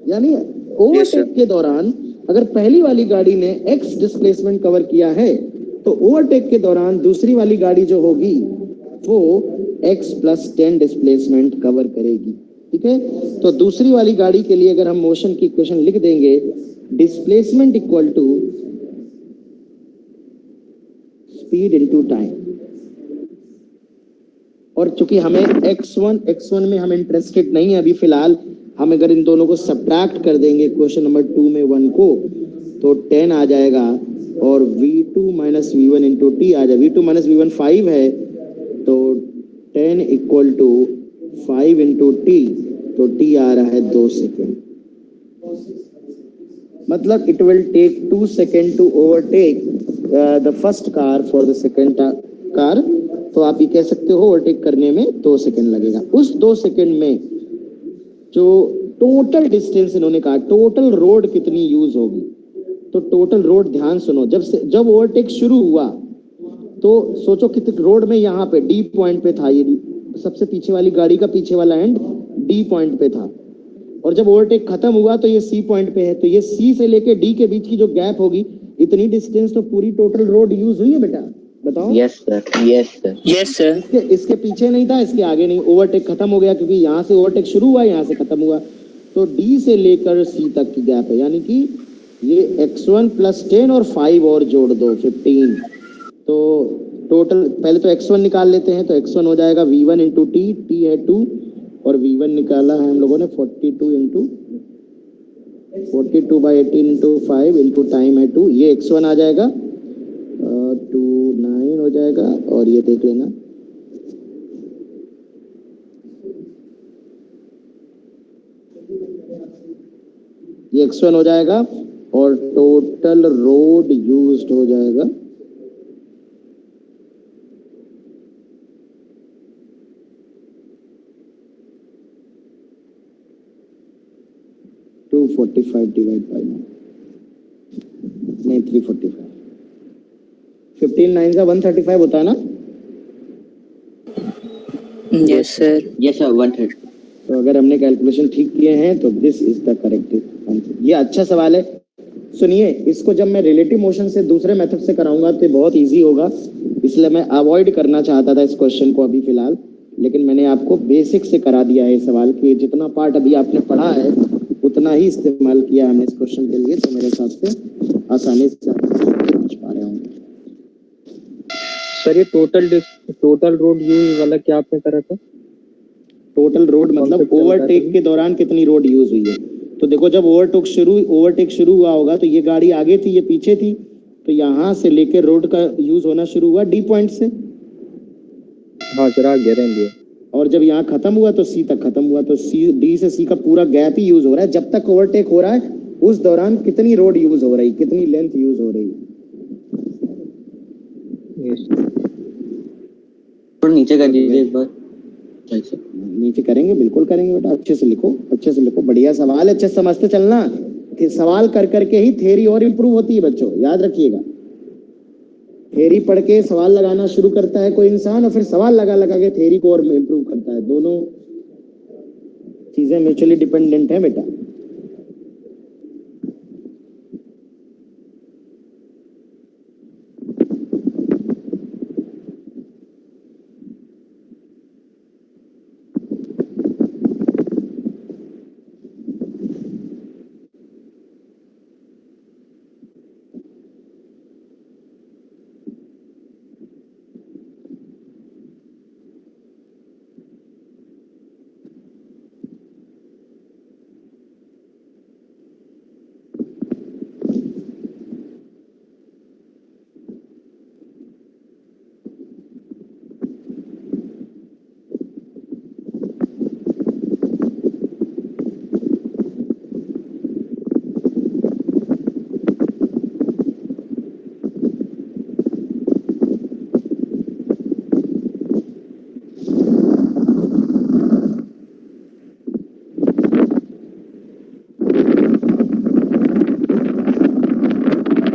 यानी ओवरटेक के दौरान अगर पहली वाली गाड़ी ने x डिस्प्लेसमेंट कवर किया है, तो ओवरटेक के दौरान दूसरी वाली गाड़ी जो होगी वो x + 10 डिस्प्लेसमेंट कवर करेगी। ठीक है, तो दूसरी वाली गाड़ी के लिए अगर हम मोशन की इक्वेशन लिख देंगे, displacement equal to speed into time. और चूंकि हमें x1 में हम इंटरेस्टेड नहीं है अभी फिलहाल, हम अगर इन दोनों को सब्ट्रैक्ट कर देंगे क्वेश्चन नंबर 2 में 1 को, तो 10 आ जाएगा और v2 - v1 × t आ जाएगा। v2 - v1 5 है, तो 10 = 5 × t, तो t आ रहा है 2 सेकेंड। मतलब it will take 2 second to overtake the first car for the second car. तो आप ये कह सकते हो ओवरटेक करने में 2 सेकेंड लगेगा। उस 2 सेकेंड में जो टोटल डिस्टेंस इन्होंने कहा, टोटल रोड कितनी यूज होगी, तो टोटल रोड ध्यान सुनो, जब ओवरटेक शुरू हुआ तो सोचो कितने रोड में, यहाँ पे डी पॉइंट पे था, ये सबसे पीछे वाली गाड़ी का पीछे वाला एंड डी पॉइंट पे था, और जब ओवरटेक खत्म हुआ तो ये सी पॉइंट पे है। तो ये सी से लेके डी के बीच की जो गैप होगी, इतनी डिस्टेंस तो पूरी टोटल रोड यूज हुई है बेटा, बताओ।
Yes sir, yes sir,
yes sir.
इसके पीछे नहीं था, इसके आगे नहीं, ओवरटेक खत्म हो गया, क्योंकि यहाँ से ओवरटेक शुरू हुआ, यहाँ से खत्म हुआ, तो डी से लेकर सी तक की गैप है। यानी कि ये x1 + 10 और 5 और जोड़ दो 15, तो टोटल पहले तो x1 निकाल लेते हैं, तो x1 हो जाएगा v1 × t, t है 2, और v1 निकाला है हम लोगों ने 42 by 18 × 5 × टाइम है 2, ये x1 आ जाएगा, 2 9 हो जाएगा, और ये देख लेना ये x1 हो जाएगा, और टोटल रोड यूज्ड हो जाएगा 245 डिवाइड बाय 345, 15 9 का 135 होता है ना?
Yes sir.
Yes sir, 130।
तो अगर हमने कैलकुलेशन ठीक किए हैं तो this is the correct answer. ये अच्छा सवाल है, सुनिए, इसको जब मैं रिलेटिव मोशन से दूसरे मेथड से कराऊंगा तो बहुत इजी होगा, इसलिए मैं अवॉइड करना चाहता था इस क्वेश्चन को अभी फिलहाल, लेकिन मैंने आपको बेसिक से करा दिया है सवाल कि जितना पार्ट अभी आपने पढ़ा है उतना ही इस्तेमाल किया हमने इस क्वेश्चन के लिए, तो मेरे हिसाब से आसानी से समझ पा रहे होंगे।
सर ये टोटल रोड यूज वाला क्या आपने करा था?
टोटल रोड मतलब ओवरटेक के दौरान कितनी रोड यूज हुई है। तो देखो, जब ओवरटेक शुरू हुआ होगा तो ये गाड़ी आगे थी, ये पीछे थी, तो यहाँ से लेकर रोड का यूज होना शुरू हुआ डी पॉइंट से,
हाँ सर, आगे रहेंगे।
और जब यहाँ खत्म हुआ तो सी तक खत्म हुआ, तो सी डी से सी का पूरा गैप ही यूज हो रहा है। जब तक ओवरटेक हो रहा है उस दौरान कितनी रोड यूज हो रही, कितनी लेंथ यूज हो रही है।
थोड़ा नीचे कर दीजिए एक बार।
नीचे करेंगे, बिल्कुल करेंगे बेटा, अच्छे से लिखो, अच्छे से लिखो, बढ़िया सवाल है, अच्छे से समझते चलना। सवाल कर करके ही थ्योरी और इम्प्रूव होती है बच्चों, याद रखिएगा। थ्योरी पढ़ के सवाल लगाना शुरू करता है कोई इंसान, और फिर सवाल लगा लगा के थ्योरी को और इम्प्रूव करता है। दोनों चीजें म्यूचुअली डिपेंडेंट है बेटा।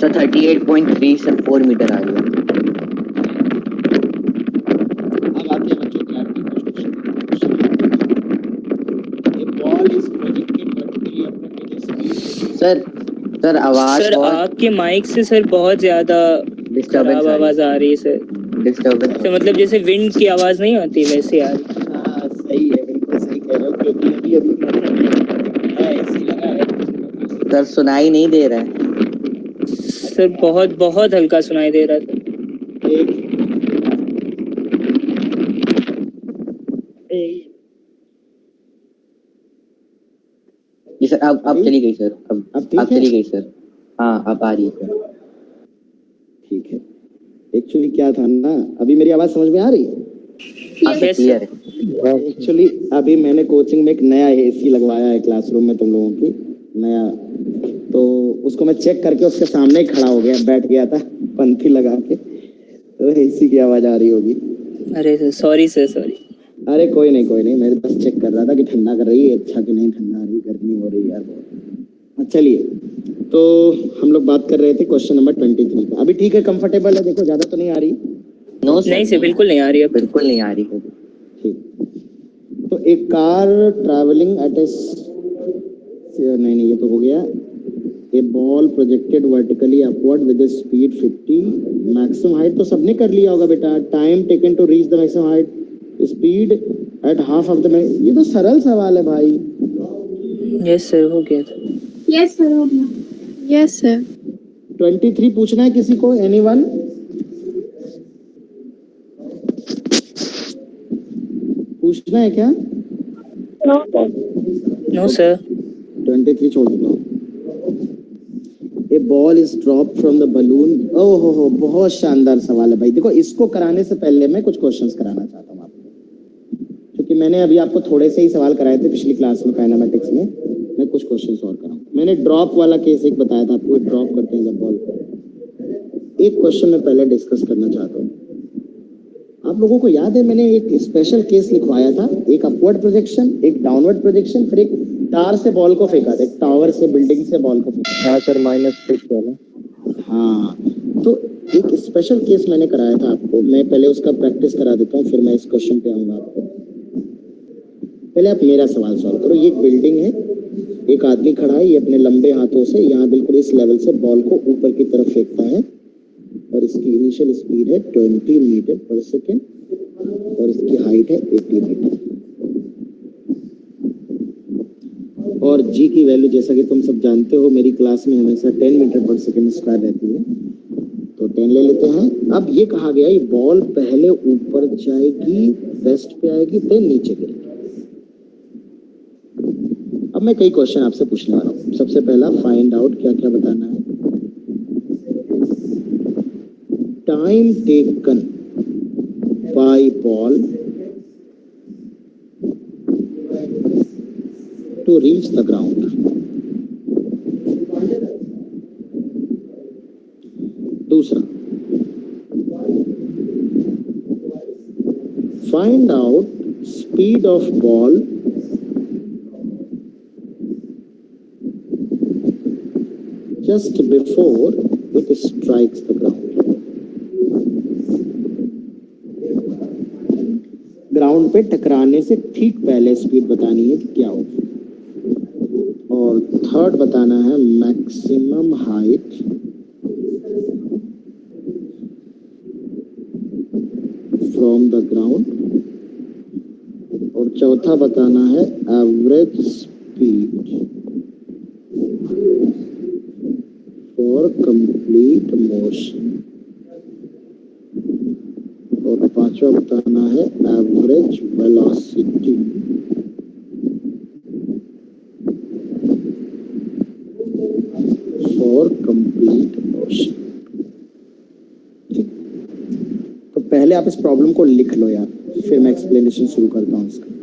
सर 38.34 मीटर आ गया।
अब आते हैं बच्चों clarity question। A ball is projected vertically upward with a speed
sir आवाज
सर
बहुत
आपके माइक से सर बहुत ज्यादा खराब आवाज आ रही है सर।
डिस्टर्बेंस।
तो मतलब जैसे विंड की आवाज नहीं आती वैसे आ रही।
हाँ सही है, बिल्कुल सही कह रहे हो, क्योंकि अभी ऐसी लगा है
सर सुनाई नहीं दे रहा है।
सर बहुत बहुत हल्का सुनाई दे रहा था।
एक
जी सर अब चली गई सर।
अब ठीक
अब
है?
चली गई सर। हाँ अब आ रही है सर।
ठीक है। एक्चुअली क्या था ना, अभी मेरी आवाज समझ में आ रही है?
हाँ सर
Yes,
क्लियर है।
एक्चुअली अभी मैंने कोचिंग में एक नया एसी लगवाया है क्लासरूम में तुम लोगों की, नया, तो उसको मैं चेक करके उसके सामने ही खड़ा हो गया, बैठ गया था पंथी लगा के, तो एसी की आवाज आ रही होगी।
अरे सर सॉरी सर सॉरी।
अरे कोई नहीं, मैं बस चेक कर रहा था कि ठंडा कर रही है अच्छा कि नहीं ठंडा आ रही, गर्मी हो रही है यार बहुत। चलिए, तो हम लोग बात कर रहे थे क्वेश्चन नंबर 23 का। अभी ठीक है, कंफर्टेबल है, देखो ज्यादा तो नहीं आ रही।
नो सर
नहीं सर बिल्कुल नहीं आ रही अब।
बिल्कुल नहीं आ रही सर।
ठीक, तो एक कार ट्रैवलिंग एट ए नहीं ये तो हो गया। A ball projected vertically upward with a speed 50, maximum height तो सबने कर लिया होगा बेटा। Time taken to reach the maximum height, speed at half of the, ये तो सरल सवाल है भाई।
यस सर हो गया था।
यस सर हो गया। Yes sir.
23 पूछना है किसी को, एनीवन? पूछना है क्या?
No sir.
23 छोड़ देता हूँ। A ball is drop from the balloon. ओहो हो, बहुत शानदार सवाल है भाई। देखो इसको कराने से पहले मैं कुछ क्वेश्चंस कराना चाहता हूँ आपको, क्योंकि मैंने अभी आपको थोड़े से ही सवाल कराए थे पिछली क्लास में काइनेमेटिक्स में। मैं कुछ क्वेश्चंस और कराऊँ। मैंने ड्रॉप वाला केस एक बताया था आपको, ड्रॉप करते हैं जब बॉल को। एक क्वेश्चन मैं पहले डिस्कस करना चाहता हूँ। आप लोगों को याद है मैंने एक स्पेशल केस लिखवाया था, एक अपवर्ड प्रोजेक्शन, एक डाउनवर्ड प्रोजेक्शन, फिर एक टावर से बॉल को फेंका था, एक टावर से बिल्डिंग से बॉल को फेंका।
हाँ सर -6 वाला।
हाँ, तो एक स्पेशल केस मैंने कराया था आपको। मैं पहले उसका प्रैक्टिस करा देता हूँ, फिर मैं इस क्वेश्चन पे आऊंगा आपको। पहले आप मेरा सवाल सॉल्व करो। ये एक बिल्डिंग है, एक आदमी खड़ा है, ये अपने लंबे हाथों से यहाँ बिल्कुल इस लेवल से बॉल को ऊपर की तरफ फेंकता है, और इसकी इनिशियल स्पीड है 20 मीटर पर सेकेंड, और इसकी हाइट है 80 मीटर। और जी की वैल्यू जैसा कि तुम सब जानते हो, मेरी क्लास में हमेशा 10 मीटर पर सेकेंड स्क्वायर रहती है, तो 10 ले लेते हैं। अब ये कहा गया ये बॉल पहले ऊपर जाएगी, वेस्ट पे आएगी, फिर नीचे गिरेगी। अब मैं कई क्वेश्चन आपसे पूछने वाला हूँ। सबसे पहला, फाइंड आउट, क्या क्या बताना है। Time taken by ball to reach the ground. दूसरा, find out speed of ball just before it strikes the ground. Ground पे टकराने से ठीक पहले स्पीड बतानी है कि क्या होगी। और थर्ड बताना है maximum height from the ground. और चौथा बताना है average speed for complete motion. और पांचवा बताना है average velocity for complete motion. ठीक, तो पहले आप इस प्रॉब्लम को लिख लो यार, फिर मैं एक्सप्लेनेशन शुरू करता हूँ इसका।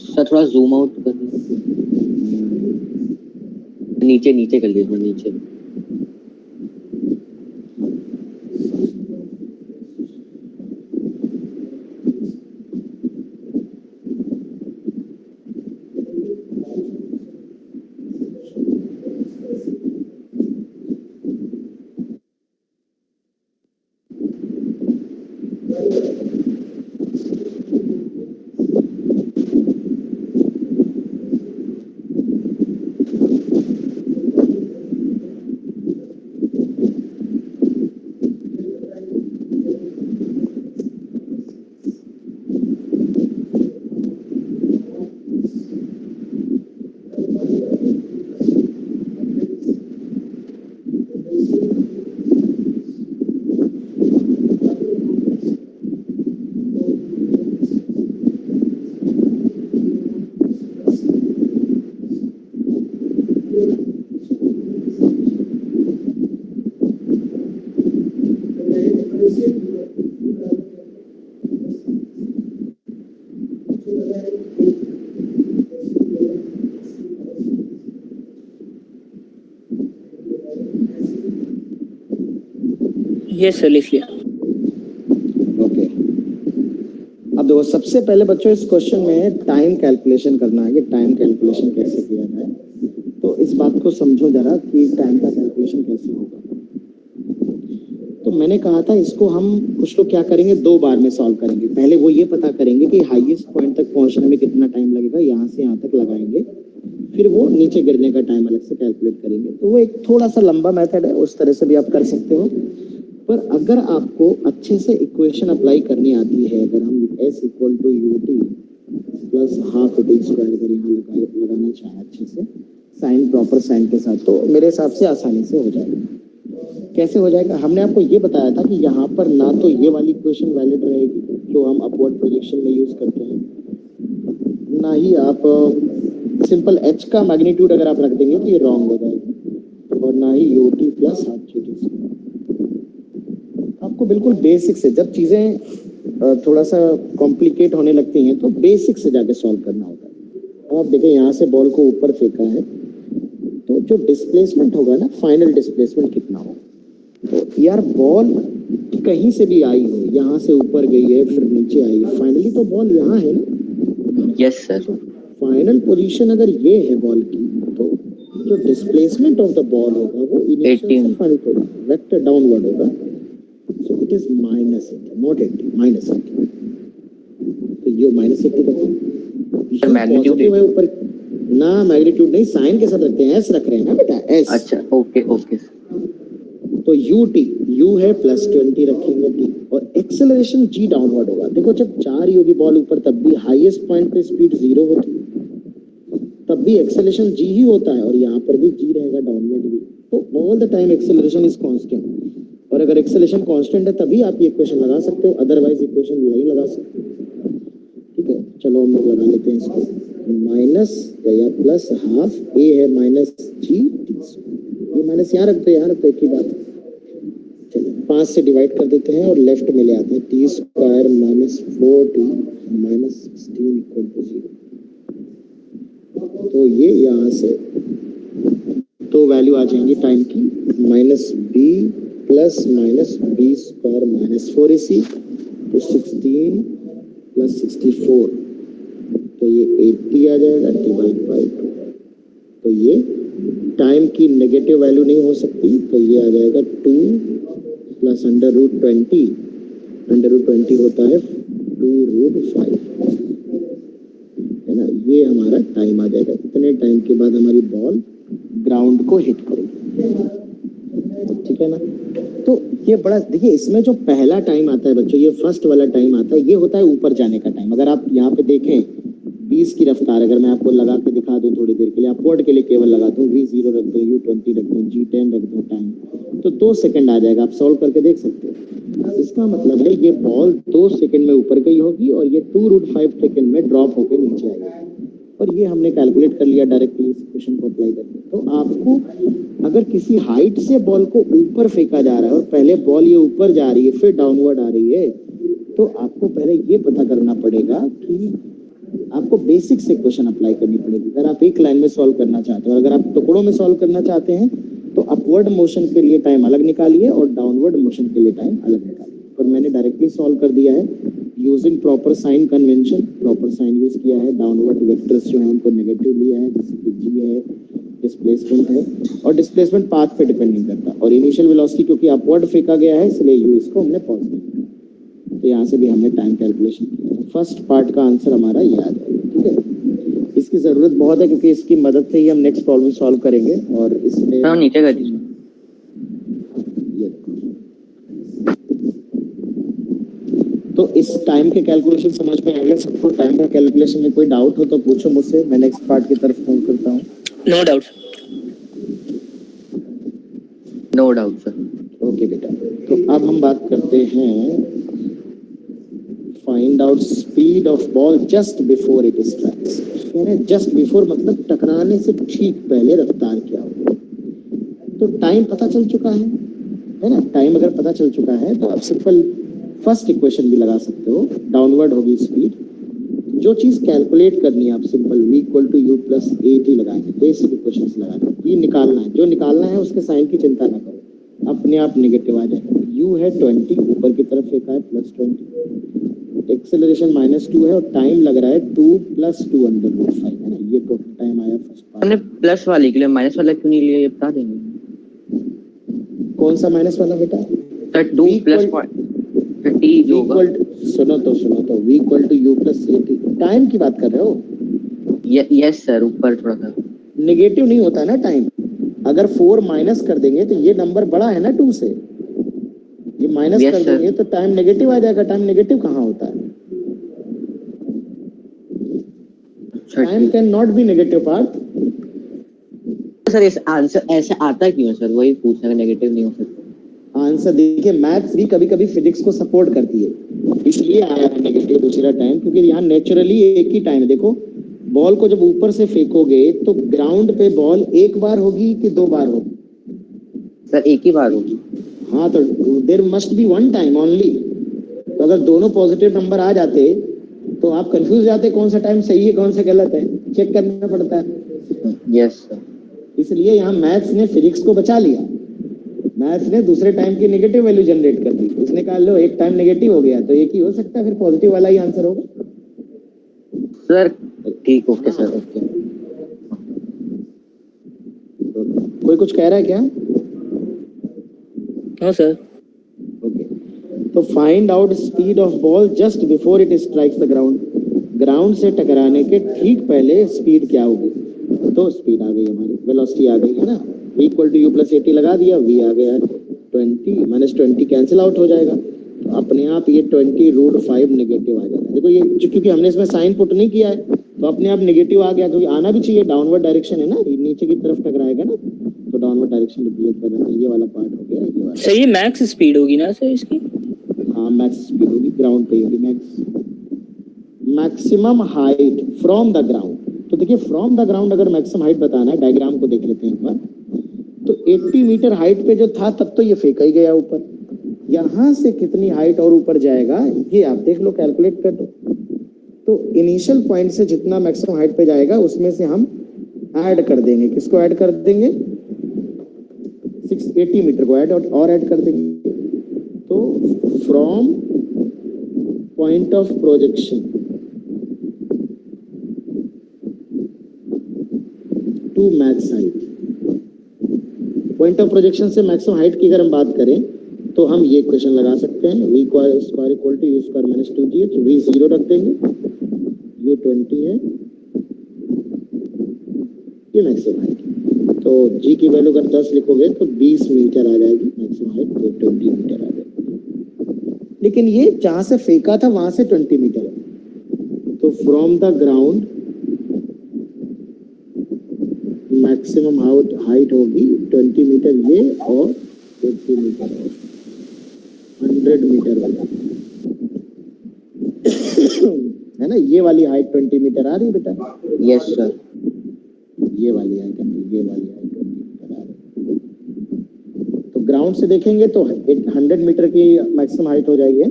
सर थोड़ा जूम आउट कर नीचे नीचे कर लीजिए, नीचे।
यस सर, लिख लिया।
ओके, अब देखो सबसे पहले बच्चों इस क्वेश्चन में टाइम कैलकुलेशन करना है कि टाइम कैलकुलेशन कैसे किया जाए। तो इस बात को समझो जरा कि टाइम का कैलकुलेशन कैसे होगा। तो मैंने कहा था इसको हम कुछ लोग क्या करेंगे, 2 बार में सॉल्व करेंगे। पहले वो ये पता करेंगे कि हाईएस्ट पॉइंट तक पहुंचने में कितना टाइम लगेगा, यहाँ से यहाँ तक लगाएंगे, फिर वो नीचे गिरने का टाइम अलग से कैलकुलेट करेंगे। तो वो एक थोड़ा सा लंबा मेथड है, उस तरह से भी आप कर सकते हो। पर अगर आपको अच्छे से इक्वेशन अप्लाई करनी आती है, अगर हम s equal to ut plus half ut square अगर यहाँ लगाना चाहें अच्छे से साइन, प्रॉपर साइन के साथ, तो मेरे हिसाब से आसानी से हो जाएगा। कैसे हो जाएगा, हमने आपको ये बताया था कि यहाँ पर ना तो ये वाली इक्वेशन वैलिड रहेगी जो हम अपवर्ड प्रोजेक्शन में यूज करते हैं, ना ही आप सिंपल h का मैग्नीट्यूड अगर आप रख देंगे तो ये रॉन्ग हो जाएगी, और ना ही ut प्लस हाफ ut। आपको बिल्कुल बेसिक से, जब चीजें थोड़ा सा कॉम्प्लिकेट होने लगती हैं तो बेसिक से जाके सॉल्व करना होता है। अब आप देखें यहाँ से बॉल को ऊपर फेंका है, तो जो डिस्प्लेसमेंट होगा ना, फाइनल डिस्प्लेसमेंट कितना होगा। तो यार बॉल कहीं से भी आई हो, यहाँ से ऊपर गई है फिर नीचे आई है, फाइनली तो बॉल यहाँ है ना।
Yes sir.
फाइनल पोजीशन अगर ये है बॉल की, तो जो डिस्प्लेसमेंट ऑफ द बॉल होगा वो इनिशियल से फाइनल होगा, वेक्टर डाउनवर्ड होगा। So it is minus 80, not 80, minus 80. तो ये minus 80 का
मैग्नीट्यूड
है ऊपर ना, मैग्नीट्यूड नहीं, साइन के साथ रखते हैं, s रख रहे हैं ना बेटा, s।
अच्छा, ओके ओके।
तो u है प्लस 20 रखेंगे t, और एक्सेलरेशन g डाउनवर्ड होगा। देखो जब जा रही होगी बॉल ऊपर, तब भी हाईएस्ट पॉइंट पे स्पीड 0 होती है, तब भी एक्सेलरेशन g ही होता है, और यहाँ पर भी g रहेगा डाउनवर्ड भी। तो all the time acceleration is constant, और अगर एक्सेलरेशन कांस्टेंट है तभी आप ये इक्वेशन लगा सकते हो, अदरवाइज इक्वेशन नहीं लगा सकते। ठीक है, चलो हम लोग लगा लेते हैं इसको। माइनस या प्लस हाफ ए है माइनस जी टी, ये माइनस यहाँ रखते हैं, यहाँ रखते एक ही बात। चलो 5 से डिवाइड कर देते हैं और लेफ्ट में ले आते हैं, t square minus 4t minus 16 equal to 0। तो ये यहाँ से तो वैल्यू आ जाएंगी टाइम की, minus b plus minus b square minus 4ac, तो 16 प्लस 64, तो ये 80 आ जाएगा डिवाइड बाई 2। तो ये टाइम की नेगेटिव वैल्यू नहीं हो सकती, तो ये आ जाएगा 2 प्लस अंडर रूट 20 होता है 2√5, है ना। ये हमारा टाइम आ जाएगा, इतने टाइम के बाद हमारी बॉल ग्राउंड को हिट करेगी। ठीक है ना। तो ये बड़ा देखिए, इसमें जो पहला टाइम आता है बच्चों, ये फर्स्ट वाला टाइम आता है, ये होता है ऊपर जाने का टाइम। अगर आप यहाँ पे देखें 20 की रफ्तार, अगर मैं आपको लगा के दिखा दूं थोड़ी देर के लिए, अपवर्ड के लिए केवल लगा दूं, v0 रख दूं, u20 रख दूं, g10 रख दूं टाइम, तो 2 सेकंड आ जाएगा। आप सॉल्व करके देख सकते हो। इसका मतलब है ये बॉल 2 सेकंड में ऊपर गई होगी और ये 2√5 सेकंड में ड्रॉप होकर नीचे आएगी, और ये हमने कैलकुलेट कर लिया डायरेक्टली इस क्वेश्चन को अप्लाई करके। तो आपको अगर किसी हाइट से बॉल को ऊपर फेंका जा रहा है और पहले बॉल ये ऊपर जा रही है फिर डाउनवर्ड आ रही है, तो आपको पहले ये पता करना पड़ेगा कि आपको आपको बेसिक से क्वेश्चन अप्लाई करनी पड़ेगी अगर आप एक लाइन में सॉल्व करना चाहते हो। और अगर आप टुकड़ों में सॉल्व करना चाहते हैं तो अपवर्ड मोशन के लिए टाइम अलग निकालिए और डाउनवर्ड मोशन के लिए टाइम अलग निकालिए। पर मैंने डायरेक्टली सॉल्व कर दिया है using proper sign convention. Proper sign use किया है, डाउनवर्ड वेक्टर्स जो है उनको नेगेटिव लिया है, जैसे कि जी है, डिस्प्लेसमेंट है, और डिस्प्लेसमेंट पाथ पे डिपेंड नहीं करता। और इनिशियल वेलोसिटी क्योंकि अपवर्ड फेंका गया है इसलिए यू इसको हमने पॉजिटिव किया। तो यहाँ से भी हमने टाइम कैलकुलेशन किया। फर्स्ट पार्ट का आंसर हमारा ये आ जाएगा। ठीक है, इसकी जरूरत बहुत है क्योंकि इसकी मदद से ही हम नेक्स्ट प्रॉब्लम सॉल्व करेंगे। और इसमें
नीचे कर दीजिए।
तो इस टाइम के कैलकुलेशन समझ में आ गया सबको? टाइम का कैलकुलेशन में कोई डाउट हो तो पूछो मुझसे, मैं नेक्स्ट पार्ट की तरफ फोन करता हूँ।
No doubt.
No doubt sir.
Okay बेटा, तो अब हम बात करते हैं find out speed of ball just before it strikes. Just before मतलब टकराने से ठीक पहले रफ्तार क्या होगी। तो टाइम पता चल चुका है ना? टाइम अगर पता चल चुका है तो आप सिंपल फर्स्ट इक्वेशन भी लगा सकते हो, डाउनवर्ड होगी स्पीड। जो चीज कैलकुलेट करनी है आप simple v equal to u plus a t लगाएंगे, बेसिक इक्वेशंस लगाएंगे। ये निकालना है, जो निकालना है उसके साइन की चिंता ना करो, अपने आप नेगेटिव आ जाएगा। u है 20, ऊपर की तरफ फेंका है प्लस 20, एक्सेलरेशन -2 है और टाइम लग रहा है 2 + 2 अंडर रूट 5 है ना। ये टोटल टाइम आया फर्स्ट पार्ट।
हमने प्लस वाले के लिए माइनस वाला क्यों नहीं लिया ये बता देंगे?
कौन सा माइनस वाला बेटा?
सर 2 प्लस 30 जो होगा।
सुनो तो v equal to u plus a t. Time की बात कर रहे हो?
यस सर, ऊपर थोड़ा सा
नेगेटिव नहीं होता ना टाइम। अगर 4 माइनस कर देंगे तो ये नंबर बड़ा है ना 2 से, ये माइनस
Yes,
कर
sir.
देंगे तो टाइम नेगेटिव आ जाएगा। टाइम नेगेटिव कहाँ होता है? Time can not be negative part.
Sir इस आंसर ऐसे आता क्यों है सर? वही पूछना है, नेगेटिव नहीं हो सकता।
आंसर देखिए, मैथ्स भी कभी कभी फिजिक्स को सपोर्ट करती है, इसलिए आया है नेगेटिव दूसरा टाइम, क्योंकि यहाँ नेचुरली एक ही टाइम है। देखो बॉल को जब ऊपर से फेंकोगे तो ग्राउंड पे बॉल एक बार होगी कि 2 बार होगी?
सर एक ही बार होगी।
हाँ, तो there must be one time only. तो अगर दोनों पॉजिटिव नंबर आ जाते तो आप कंफ्यूज जाते कौन सा टाइम सही है कौन सा गलत है, चेक करना पड़ता है।
Yes sir.
इसलिए यहाँ मैथ्स ने फिजिक्स को बचा लिया। मैथ्स ने दूसरे टाइम की नेगेटिव वैल्यू जनरेट कर दी। उसने कहा लो एक टाइम नेगेटिव हो गया तो एक ही हो सकता है, फिर पॉजिटिव वाला ही आंसर होगा।
सर ठीक, ओके सर, ओके।
कोई कुछ कह रहा है क्या?
हाँ सर।
ओके, तो find out speed of ball just before it strikes the ground. Ground से टकराने के ठीक पहले स्पीड क्या होगी? तो स्पीड आ गई हमारी, वेलोसिटी आ गई है ना। v equal to u plus a t लगा दिया, v आ गया 20, -20 कैंसिल आउट हो जाएगा। तो अपने आप ये 20√5 नेगेटिव आ जाएगा। देखो ये क्योंकि हमने इसमें साइन पुट नहीं किया है तो अपने आप नेगेटिव आ गया, क्योंकि आना भी चाहिए, डाउनवर्ड डायरेक्शन है ना, नीचे की तरफ टकराएगा ना, तो डाउनवर्ड डायरेक्शन रिप्रेजेंट कर रहा है। ये वाला पार्ट हो गया, ये वाला
सही मैक्स स्पीड होगी ना सर इसकी?
हाँ, मैक्स स्पीड होगी, ग्राउंड पे होगी maximum height from the ground. तो देखिए फ्रॉम द ग्राउंड अगर मैक्सिमम हाइट बताना है, डायग्राम को देख लेते हैं एक बार। तो 80 मीटर हाइट पे जो था तब तो ये फेंका ही गया ऊपर। यहाँ से कितनी हाइट और ऊपर जाएगा ये आप देख लो, कैलकुलेट कर दो। तो इनिशियल पॉइंट से जितना मैक्सिमम हाइट पे जाएगा उसमें से हम ऐड कर देंगे। किसको ऐड कर देंगे? 680 मीटर को ऐड कर देंगे। तो from point of projection to max height, point of projection से मैक्सिमम हाइट की अगर हम बात करें तो हम ये क्वेश्चन लगा सकते हैं, v square equal to you square minus 2gh। v 0 रख देंगे, u 20 है, ये मैक्सिमम हाइट। तो g की वैल्यू अगर 10 लिखोगे तो 20 मीटर आ जाएगी मैक्सिमम हाइट, तो 20 मीटर आ जाएगी। लेकिन ये जहां से फेंका था वहां से 20 मीटर है। तो from the ground maximum height होगी 20 मीटर ये, और 50 मीटर और 100 मीटर वाला है ना। ये वाली हाइट 20 मीटर आ रही है बेटा?
Yes sir.
ये वाली हाइट 20 मीटर आ रही है। तो ग्राउंड से देखेंगे तो 100 मीटर की मैक्सिमम हाइट हो जाएगी।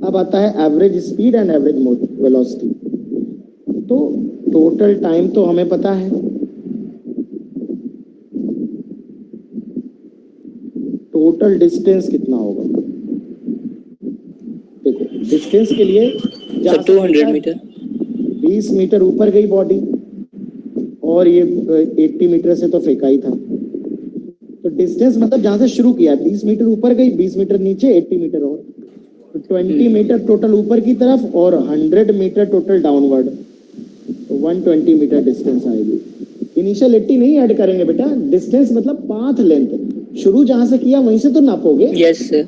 अब आता है average speed and average velocity. तो टोटल टाइम तो हमें पता है, टोटल डिस्टेंस कितना होगा? देखो डिस्टेंस के लिए जा
सर 200 मीटर
20 मीटर ऊपर गई बॉडी और ये 80 मीटर से तो फेंका ही था। तो डिस्टेंस मतलब जहां से शुरू किया 20 मीटर ऊपर गई, 20 मीटर नीचे, 80 मीटर और, तो 20 मीटर टोटल ऊपर की तरफ और 100 मीटर टोटल डाउनवर्ड, तो 120 मीटर डिस्टेंस आएगी। इनिशियल 80 नहीं ऐड करेंगे बेटा, डिस्टेंस मतलब पाथ लेंथ, शुरू जहां से किया वहीं से तो नापोगे।
Yes sir.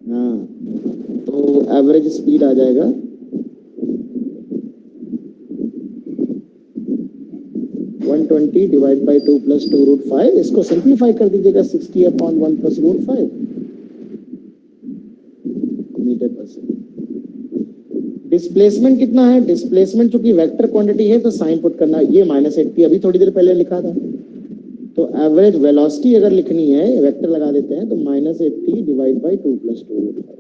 हाँ, तो एवरेज स्पीड आ जाएगा 120 डिवाइड बाई 2 प्लस 2 रूट 5, इसको सिंप्लीफाई कर दीजिएगा 60/1 प्लस रूट 5 मीटर पर सेकंड। डिस्प्लेसमेंट कितना है? डिस्प्लेसमेंट चूंकि वेक्टर क्वांटिटी है तो साइन पुट करना, ये -80 अभी थोड़ी देर पहले लिखा था। तो एवरेज वेलोसिटी अगर लिखनी है, वेक्टर लगा देते हैं, तो -80 डिवाइड बाई 2 प्लस 2 रूट 5,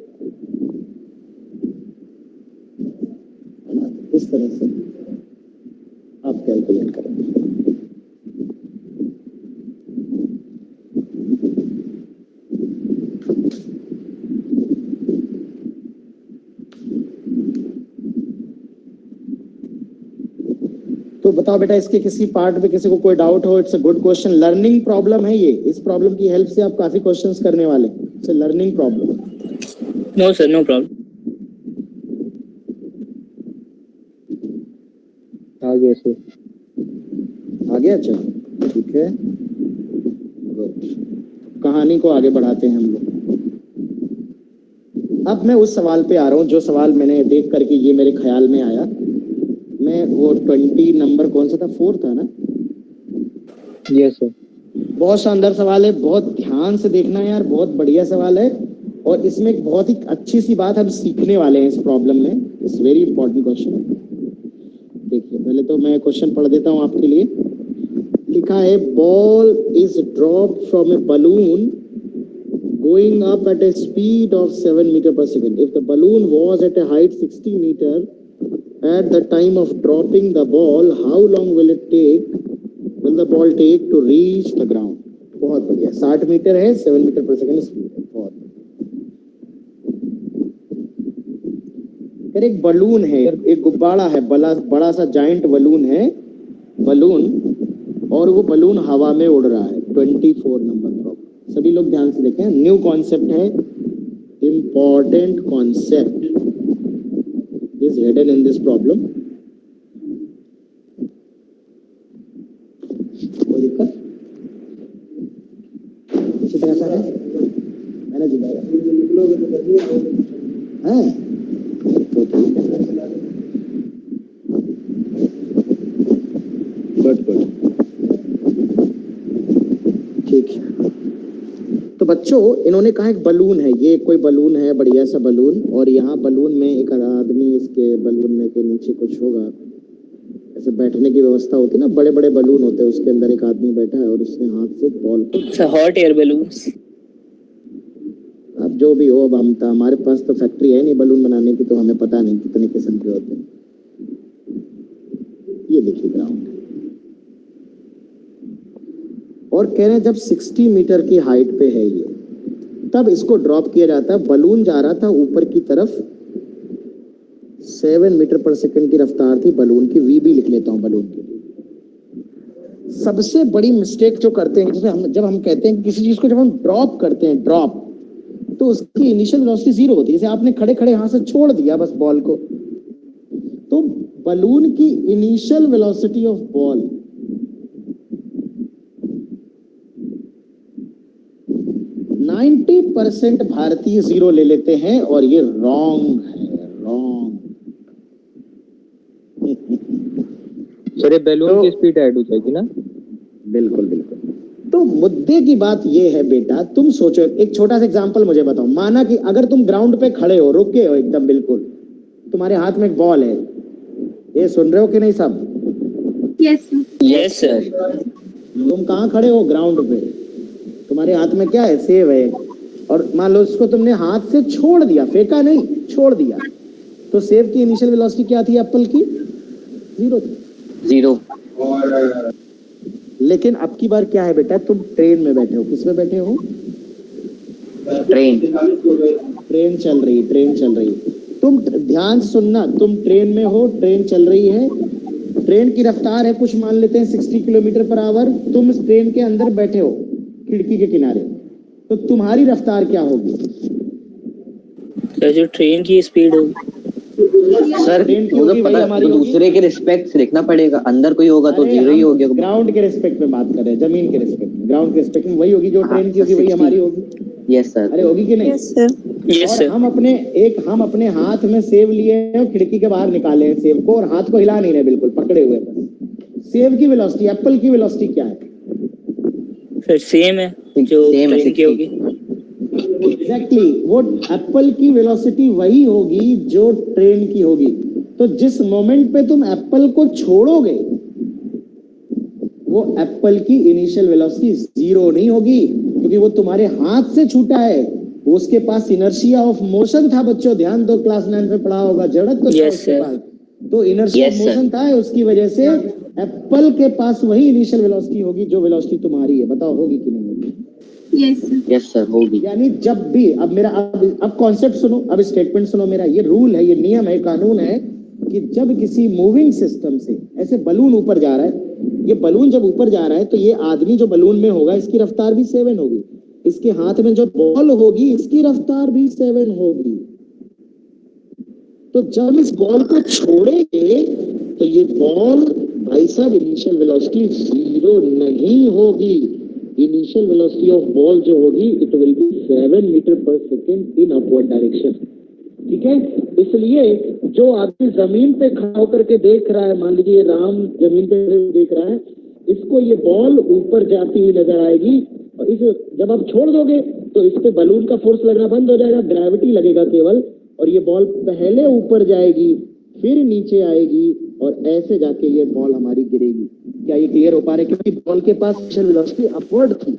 है ना? इस तरह से आप कैलकुलेट करेंगे। तो बताओ बेटा, इसके किसी पार्ट में किसी को कोई डाउट हो? It's a good question, learning problem है ये। इस प्रॉब्लम की हेल्प से आप काफी क्वेश्चंस करने वाले हैं। It's a learning problem.
No sir, no problem.
आ गया सर।
आ गया? अच्छा ठीक है, गुड। कहानी को आगे बढ़ाते हैं हम लोग। अब मैं उस सवाल पे आ रहा हूँ जो सवाल मैंने देख करके ये मेरे ख्याल में आया। मैं वो 20 नंबर कौन सा था, 4 था ना?
Yes sir.
बहुत शानदार सवाल है, बहुत ध्यान से देखना यार, बहुत बढ़िया सवाल है। और इसमें एक बहुत ही अच्छी सी बात हम सीखने वाले हैं इस प्रॉब्लम में। It's very important question. देखिए पहले तो मैं क्वेश्चन पढ़ देता हूँ आपके लिए। लिखा है, ball is dropped from A balloon going up at a speed of 7 meter per second. If the balloon was at a height 60 meter at the time of dropping the ball, how long will the ball take to reach the ground? बहुत बढ़िया, 60 metre है, 7 metre पर second speed है। बहुत फिर एक balloon है, एक गुब्बारा है, बड़ा सा जाइंट बलून है, और वो बलून हवा में उड़ रहा है। 24 नंबर प्रॉब्लम। सभी लोग ध्यान से देखें, न्यू कॉन्सेप्ट है, important concept is hidden in this problem. कोई दिक्कत? इसी तरह से है, मैंने जुड़ाया है, तो ठीक है, गुड ठीक है। तो बच्चों, इन्होंने कहा एक बलून है, ये कोई बलून है, बढ़िया सा बलून, और यहाँ बलून में एक आदमी, इसके बलून में के नीचे कुछ होगा, ऐसे बैठने की व्यवस्था होती है ना, बड़े बड़े बलून होते हैं, उसके अंदर एक आदमी बैठा है और उसने हाथ से बॉल को,
हॉट एयर बलून्स।
अब जो भी हो, अब हमारे पास तो फैक्ट्री है नहीं बलून बनाने की, तो हमें पता नहीं कितने किस्म के होते हैं। ये देखिए ग्राउंड, और कह रहे हैं जब 60 मीटर की हाइट पे है ये, तब इसको ड्रॉप किया जाता है। बलून जा रहा था ऊपर की तरफ, 7 मीटर पर सेकंड की रफ्तार थी बलून की। वी भी लिख लेता हूं बलून की। सबसे बड़ी मिस्टेक जो करते हैं, जैसे जब हम कहते हैं कि किसी चीज को जब हम ड्रॉप करते हैं, ड्रॉप, तो उसकी इनिशियल वेलोसिटी 0 होती है। जैसे आपने खड़े खड़े यहां से छोड़ दिया बस बॉल को, तो बलून की इनिशियल वेलोसिटी ऑफ बॉल 90% भारतीय 0 ले लेते हैं, और ये रॉन्ग है, रॉन्ग।
सर ये बैलून की स्पीड ऐड हो जाएगी ना?
बिल्कुल बिल्कुल। तो मुद्दे की बात ये है बेटा, तुम सोचो, एक छोटा सा एग्जांपल मुझे बताओ। माना कि अगर तुम ग्राउंड पे खड़े हो, रुके हो एकदम बिल्कुल, तुम्हारे हाथ में एक बॉल है, ये सुन रहे हो कि नहीं सब?
Yes sir.
तुम कहाँ खड़े हो? ग्राउंड पे। तुम्हारे हाथ में क्या है? सेब है, और मान लो इसको तुमने हाथ से छोड़ दिया, फेंका नहीं, छोड़ दिया, तो सेब की इनिशियल वेलोसिटी क्या थी एप्पल की? 0
0
लेकिन अब की बार क्या है बेटा, तुम ट्रेन में बैठे हो, किस में बैठे हो?
ट्रेन
ट्रेन चल रही। तुम ध्यान से सुनना, तुम ट्रेन में हो, ट्रेन चल रही है, ट्रेन की रफ्तार है कुछ मान लेते हैं 60 किलोमीटर पर आवर, तुम इस ट्रेन के अंदर बैठे हो खिड़की के किनारे, तो तुम्हारी रफ्तार क्या होगी?
सर जो ट्रेन की स्पीड होगी।
सर
ट्रेन की
वो तो
होगी, वही
पता,
हमारी
तो
होगी।
दूसरे के रिस्पेक्ट से देखना पड़ेगा, अंदर कोई होगा तो
अरे
0 ही
हम
हो गया।
ग्राउंड के रिस्पेक्ट में बात कर रहे हैं, जमीन के रिस्पेक्ट में, ग्राउंड के रिस्पेक्ट में वही होगी, जो ट्रेन की होगी वही
60
हमारी होगी।
Yes sir.
अरे होगी कि नहीं?
Yes, sir.
यस
और
सर।
हम अपने हाथ में सेब लिए हैं, खिड़की के बाहर निकाले हैं सेब को, और हाथ को हिला नहीं रहे, बिल्कुल पकड़े हुए हैं। सेब की वेलोसिटी, एप्पल की वेलोसिटी क्या है?
सर सेम है जो
Same है,
ट्रेन की
60।
होगी।
एग्जैक्टली वो एप्पल की वेलोसिटी वही होगी जो ट्रेन की होगी। तो जिस मोमेंट पे तुम एप्पल को छोड़ोगे, वो एप्पल की इनिशियल वेलोसिटी 0 नहीं होगी, क्योंकि वो तुम्हारे हाथ से छूटा है, उसके पास इनर्शिया ऑफ मोशन था। बच्चों ध्यान दो, क्लास 9 में पढ़ा होगा, जड़त्व था
Yes,
उसके
sir.
पास, तो inertia of
Yes, sir.
Motion था, उसकी वजह से एप्पल के पास वही इनिशियल वेलोसिटी होगी जो वेलोसिटी तुम्हारी है। बताओ होगी कि नहीं होगी?
Yes, sir.
यस सर होगी।
यानी जब भी, अब कॉन्सेप्ट सुनो, अब स्टेटमेंट सुनो मेरा, ये रूल है, ये नियम है, कानून है कि जब किसी मूविंग सिस्टम से ऐसे बलून ऊपर जा रहा है, ये बलून जब ऊपर जा रहा है, तो ये आदमी जो बलून में होगा इसकी रफ्तार भी 7 होगी, इसके हाथ में जो बॉल होगी इसकी रफ्तार भी 7 होगी। तो जब इस बॉल को छोड़ेंगे तो ये बॉल भाई साहब इनिशियल वेलोसिटी 0 नहीं होगी, इनिशियल वेलोसिटी ऑफ बॉल जो होगी इट विल बी 7 मीटर पर सेकेंड इन अपवर्ड डायरेक्शन। ठीक है, इसलिए जो आदमी जमीन पे खड़ा होकर के देख रहा है, मान लीजिए राम जमीन पे देख रहा है, इसको ये बॉल ऊपर जाती हुई नजर आएगी, और इस जब आप छोड़ दोगे तो इस पे बलून का फोर्स लगना बंद हो जाएगा, ग्रेविटी लगेगा केवल, और ये बॉल पहले ऊपर जाएगी फिर नीचे आएगी, और ऐसे जाके ये बॉल हमारी गिरेगी। क्या ये क्लियर हो पा रहा है? क्योंकि बॉल के पास इनिशियल वेलोसिटी अपवर्ड थी,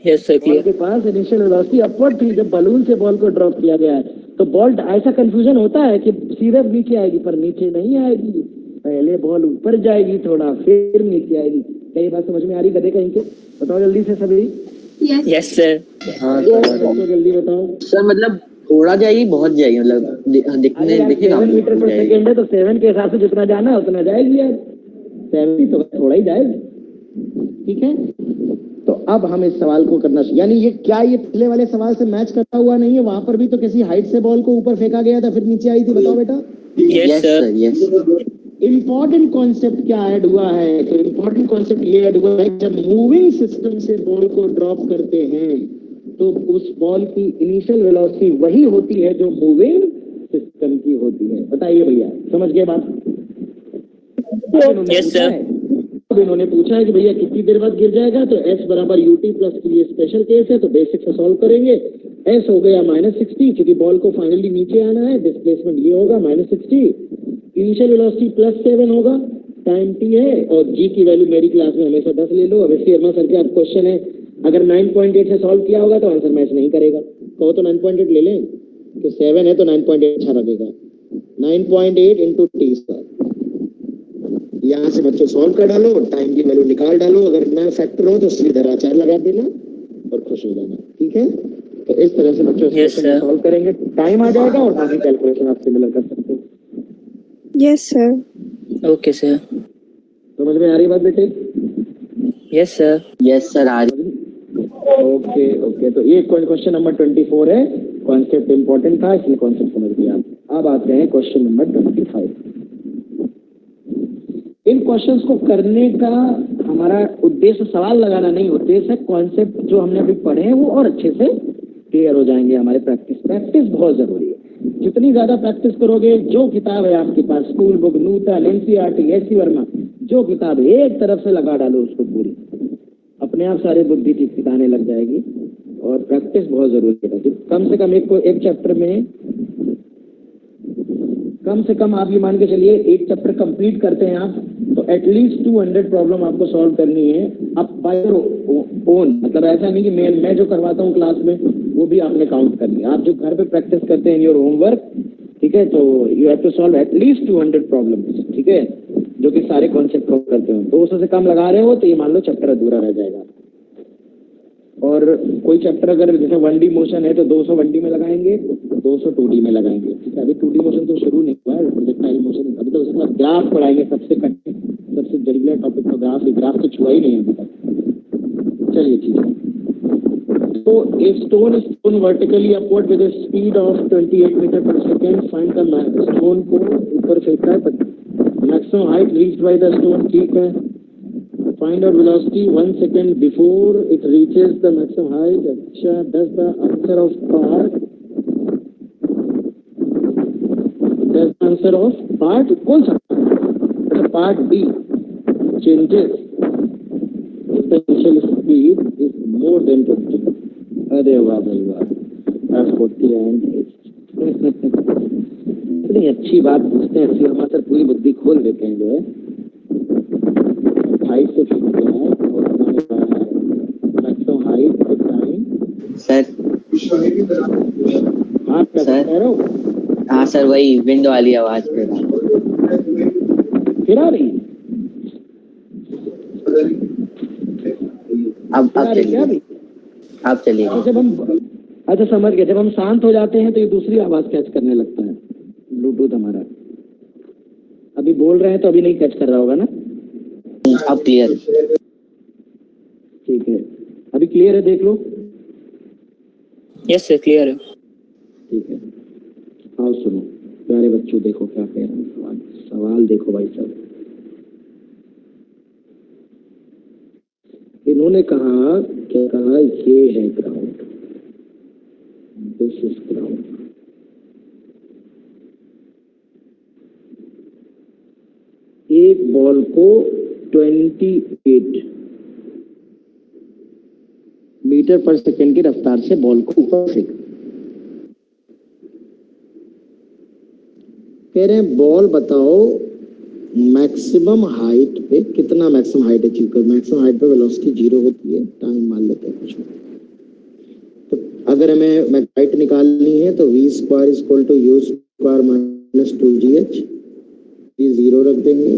यस सर
बॉल
क्लियर।
के पास इनिशियल वेलोसिटी अपवर्ड थी जब बलून से बॉल को ड्रॉप किया गया है। तो बॉल, ऐसा कंफ्यूजन होता है कि सीधे नीचे आएगी, पर नीचे नहीं आएगी, पहले बॉल ऊपर जाएगी थोड़ा फिर नीचे आएगी। क्या ये बात समझ में आ रही? गधे कहीं के बताओ जल्दी से सभी।
Yes.
Yes sir.
हाँ
तो जल्दी बताओ
सर, मतलब थोड़ा जाएगी बहुत जाएगी, मतलब दिखने दिखेगा
7 मीटर पर सेकेंड है, तो 7 के हिसाब से जितना जाना है उतना जाएगी यार, 7 तो थोड़ा ही जाएगी। ठीक है, तो अब हम इस सवाल को करना, यानी ये क्या, ये पिछले वाले सवाल से मैच करता हुआ नहीं है? वहां पर भी तो किसी हाइट से बॉल को ऊपर फेंका गया था फिर नीचे आई थी, बताओ बेटा।
Yes sir.
Yes.
Important concept क्या ऐड हुआ है? तो इंपॉर्टेंट कॉन्सेप्ट ये ऐड हुआ है, जब मूविंग सिस्टम से बॉल को ड्रॉप करते हैं तो उस बॉल की इनिशियल वेलोसिटी वही होती है जो मूविंग सिस्टम की होती है। बताइए भैया, समझ गए बात?
Yes sir.
अब इन्होंने पूछा है कि भैया कितनी देर बाद गिर जाएगा, तो s बराबर ut प्लस के लिए स्पेशल केस है, तो बेसिक से सॉल्व करेंगे। s हो गया -60, क्योंकि बॉल को फाइनली नीचे आना है, डिस्प्लेसमेंट ये होगा -60, इनिशियल वेलोसिटी +7 होगा, टाइम t है, और g की वैल्यू मेरी क्लास में हमेशा 10 ले लो। अब इसकी वर्मा सर के आप क्वेश्चन है, अगर 9.8 से सॉल्व किया होगा तो आंसर मैच नहीं करेगा, कहो तो 9.8 ले लें, तो 7 है तो 9.8 अच्छा लगेगा, 9.8 इंटू टी स्क्वायर। यहाँ से बच्चों सॉल्व कर डालो, टाइम की वैल्यू निकाल डालो, अगर नया फैक्टर हो तो सीधा आचार लगा देना और खुश हो जाना। ठीक है, तो इस तरह से बच्चों
Yes, sir.
सॉल्व करेंगे, टाइम आ जाएगा और बाकी कैलकुलेशन आप सिमिलर कर सकते हो।
Yes, sir.
Okay sir.
समझ में आ रही बात बेटे?
Yes sir.
यस सर आ रही।
ओके ओके, तो ये क्वेश्चन नंबर 24 है, कॉन्सेप्ट इंपॉर्टेंट था इसलिए कॉन्सेप्ट समझ लिया। अब आते हैं क्वेश्चन नंबर 25। इन क्वेश्चंस को करने का हमारा उद्देश्य सवाल लगाना नहीं, उद्देश्य है कॉन्सेप्ट जो हमने अभी पढ़े हैं वो और अच्छे से क्लियर हो जाएंगे। हमारे प्रैक्टिस बहुत जरूरी है, जितनी ज्यादा प्रैक्टिस करोगे, जो किताब है आपके पास, स्कूल बुक, नूतन, एनसीईआरटी, एससी वर्मा, जो किताब एक तरफ से लगा डालो उसको पूरी, अपने आप सारे बुद्धि ठिकाने लग जाएगी। और प्रैक्टिस बहुत जरूरी है, कम से कम एक चैप्टर में कम से कम आप ये मान के चलिए, एक चैप्टर कंप्लीट करते हैं आप तो एटलीस्ट 200 प्रॉब्लम आपको सॉल्व करनी है, आप बाय ओन, मतलब ऐसा नहीं कि मैं जो करवाता हूँ क्लास में वो भी आपने काउंट करनी है, आप जो घर पे प्रैक्टिस करते हैं योर होमवर्क, ठीक है, तो you have to solve at least 200 problems, ठीक है, जो कि सारे कॉन्सेप्ट कवर करते हो। 200 से कम लगा रहे हो तो ये मान लो चैप्टर अधूरा रह जाएगा। और कोई चैप्टर अगर जैसे 1D मोशन है तो 200 1D में लगाएंगे, 200 2D में लगाएंगे, ठीक है। अभी 2D मोशन तो शुरू नहीं हुआ है, प्रोजेक्टाइल मोशन अभी तो उसके बाद ग्राफ पढ़ाएंगे, सबसे कठिन सबसे जटिल टॉपिक तो ग्राफ तो छुआ ही नहीं है अभी तक। चलिए ठीक है। So a stone is thrown vertically upward with a speed of 28 meter per second. Find the stone को ऊपर फेंकता है, maximum height reached by the stone, ठीक है। Find out velocity 1 second before it reaches the maximum height. अच्छा, does the answer of part कौन सा? अच्छा, part B changes if the initial speed is more than 20. अरे वाह भाई वाह, 40 एंड इतनी अच्छी बात पूछते हैं, सीएम सर पूरी बुद्धि खोल देते हैं जो है। हाइट से फिक्स किया है और मैक्सिमम हाइट और टाइम।
सर
हाँ
सर।
कह रहा हूँ।
हाँ सर, वही विंड वाली आवाज पे
फिर आ रही
अब
क्या अभी?
आप चलिए।
तो जब हम अच्छा समझ गए, जब हम शांत हो जाते हैं तो ये दूसरी आवाज कैच करने लगता है ब्लूटूथ हमारा। अभी बोल रहे हैं तो अभी नहीं कैच कर रहा होगा ना?
अब क्लियर।
ठीक है, अभी क्लियर है, देख लो।
यस सर, क्लियर है।
ठीक है, आओ सुनो प्यारे बच्चों, देखो क्या कह रहे हैं। सवाल देखो भाई साहब, इन्होंने कहा क्या कहा, ये है ग्राउंड, दिस इज ग्राउंड। एक बॉल को 28 मीटर पर सेकंड की रफ्तार से बॉल को ऊपर फेंक। कह रहे हैं बॉल बताओ मैक्सिमम हाइट पे कितना मैक्सिमम हाइट अचीव कर। मैक्सिमम हाइट पे वेलोसिटी 0 होती है, टाइम मान लेते हैं कुछ। तो अगर हमें हाइट निकालनी है तो v square equal to u square minus 2gh, ये 0 रख देंगे,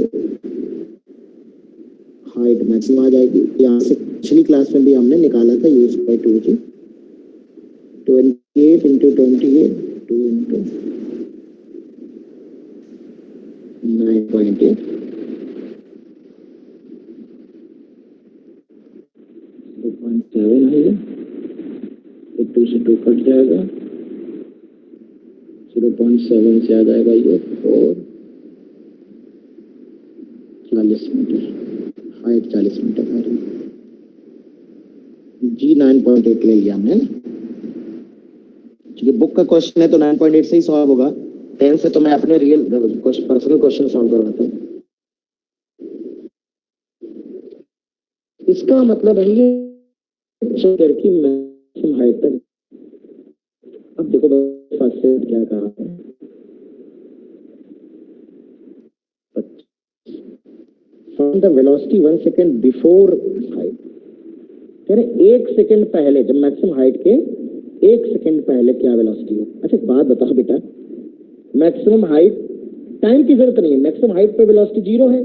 हाइट मैक्सिमम आ जाएगी। यहाँ से पिछली क्लास में भी हमने निकाला था u square 2g, 28 into 28 2 into 9.8, 2.7 है ये, 2 से 2 कट जाएगा, 0.7 से आ जाएगा ये, और 40 मीटर हाइट, 40 मीटर आ रही है। जी 9.8 ले लिया हमने। क्योंकि बुक का क्वेश्चन है तो 9.8 से ही सॉल्व होगा। 10 से तो मैं अपने रियल पर्सनल क्वेश्चन सॉल्व करवाता हूँ। इसका मतलब है ये की मैक्सिमम हाइट तक। अब देखो फर्स्ट से क्या कहा है, find the velocity 1 second before height. कह रहे 1 सेकंड पहले, जब मैक्सिमम हाइट के 1 सेकंड पहले क्या वेलोसिटी हो। अच्छा एक बात बताओ बेटा, मैक्सिमम हाइट टाइम की जरूरत नहीं है, मैक्सिमम हाइट पे वेलोसिटी 0 है।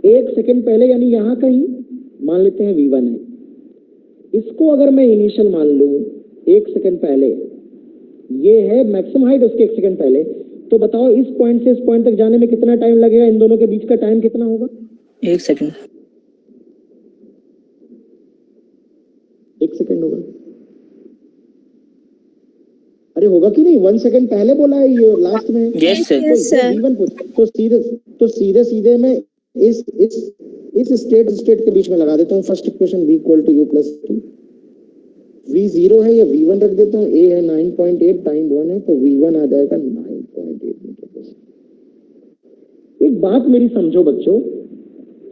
1 सेकंड पहले यानी यहाँ कहीं मान लेते हैं v1 है, इसको अगर मैं इनिशियल मान लूं 1 सेकंड पहले, ये है मैक्सिमम हाइट उसके 1 सेकंड पहले, तो बताओ इस पॉइंट से इस पॉइंट तक जाने में कितना टाइम लगेगा, इन दोनों के बीच का टाइम कितना होगा?
1 सेकंड।
1 सेकंड होगा। अरे होगा कि नहीं? 1 सेकंड पहले बोला है ये लास्ट में।
Yes sir.
तो सीधे मैं इस स्टेट के बीच में लगा देता हूँ first equation, v equal to u plus 2। v 0 है या v1 रख देता हूँ, a है 9.8, टाइम 1 है, तो v1 आ जाएगा 9.8 मीटर पर सेकंड। एक बात मेरी समझो बच्चों,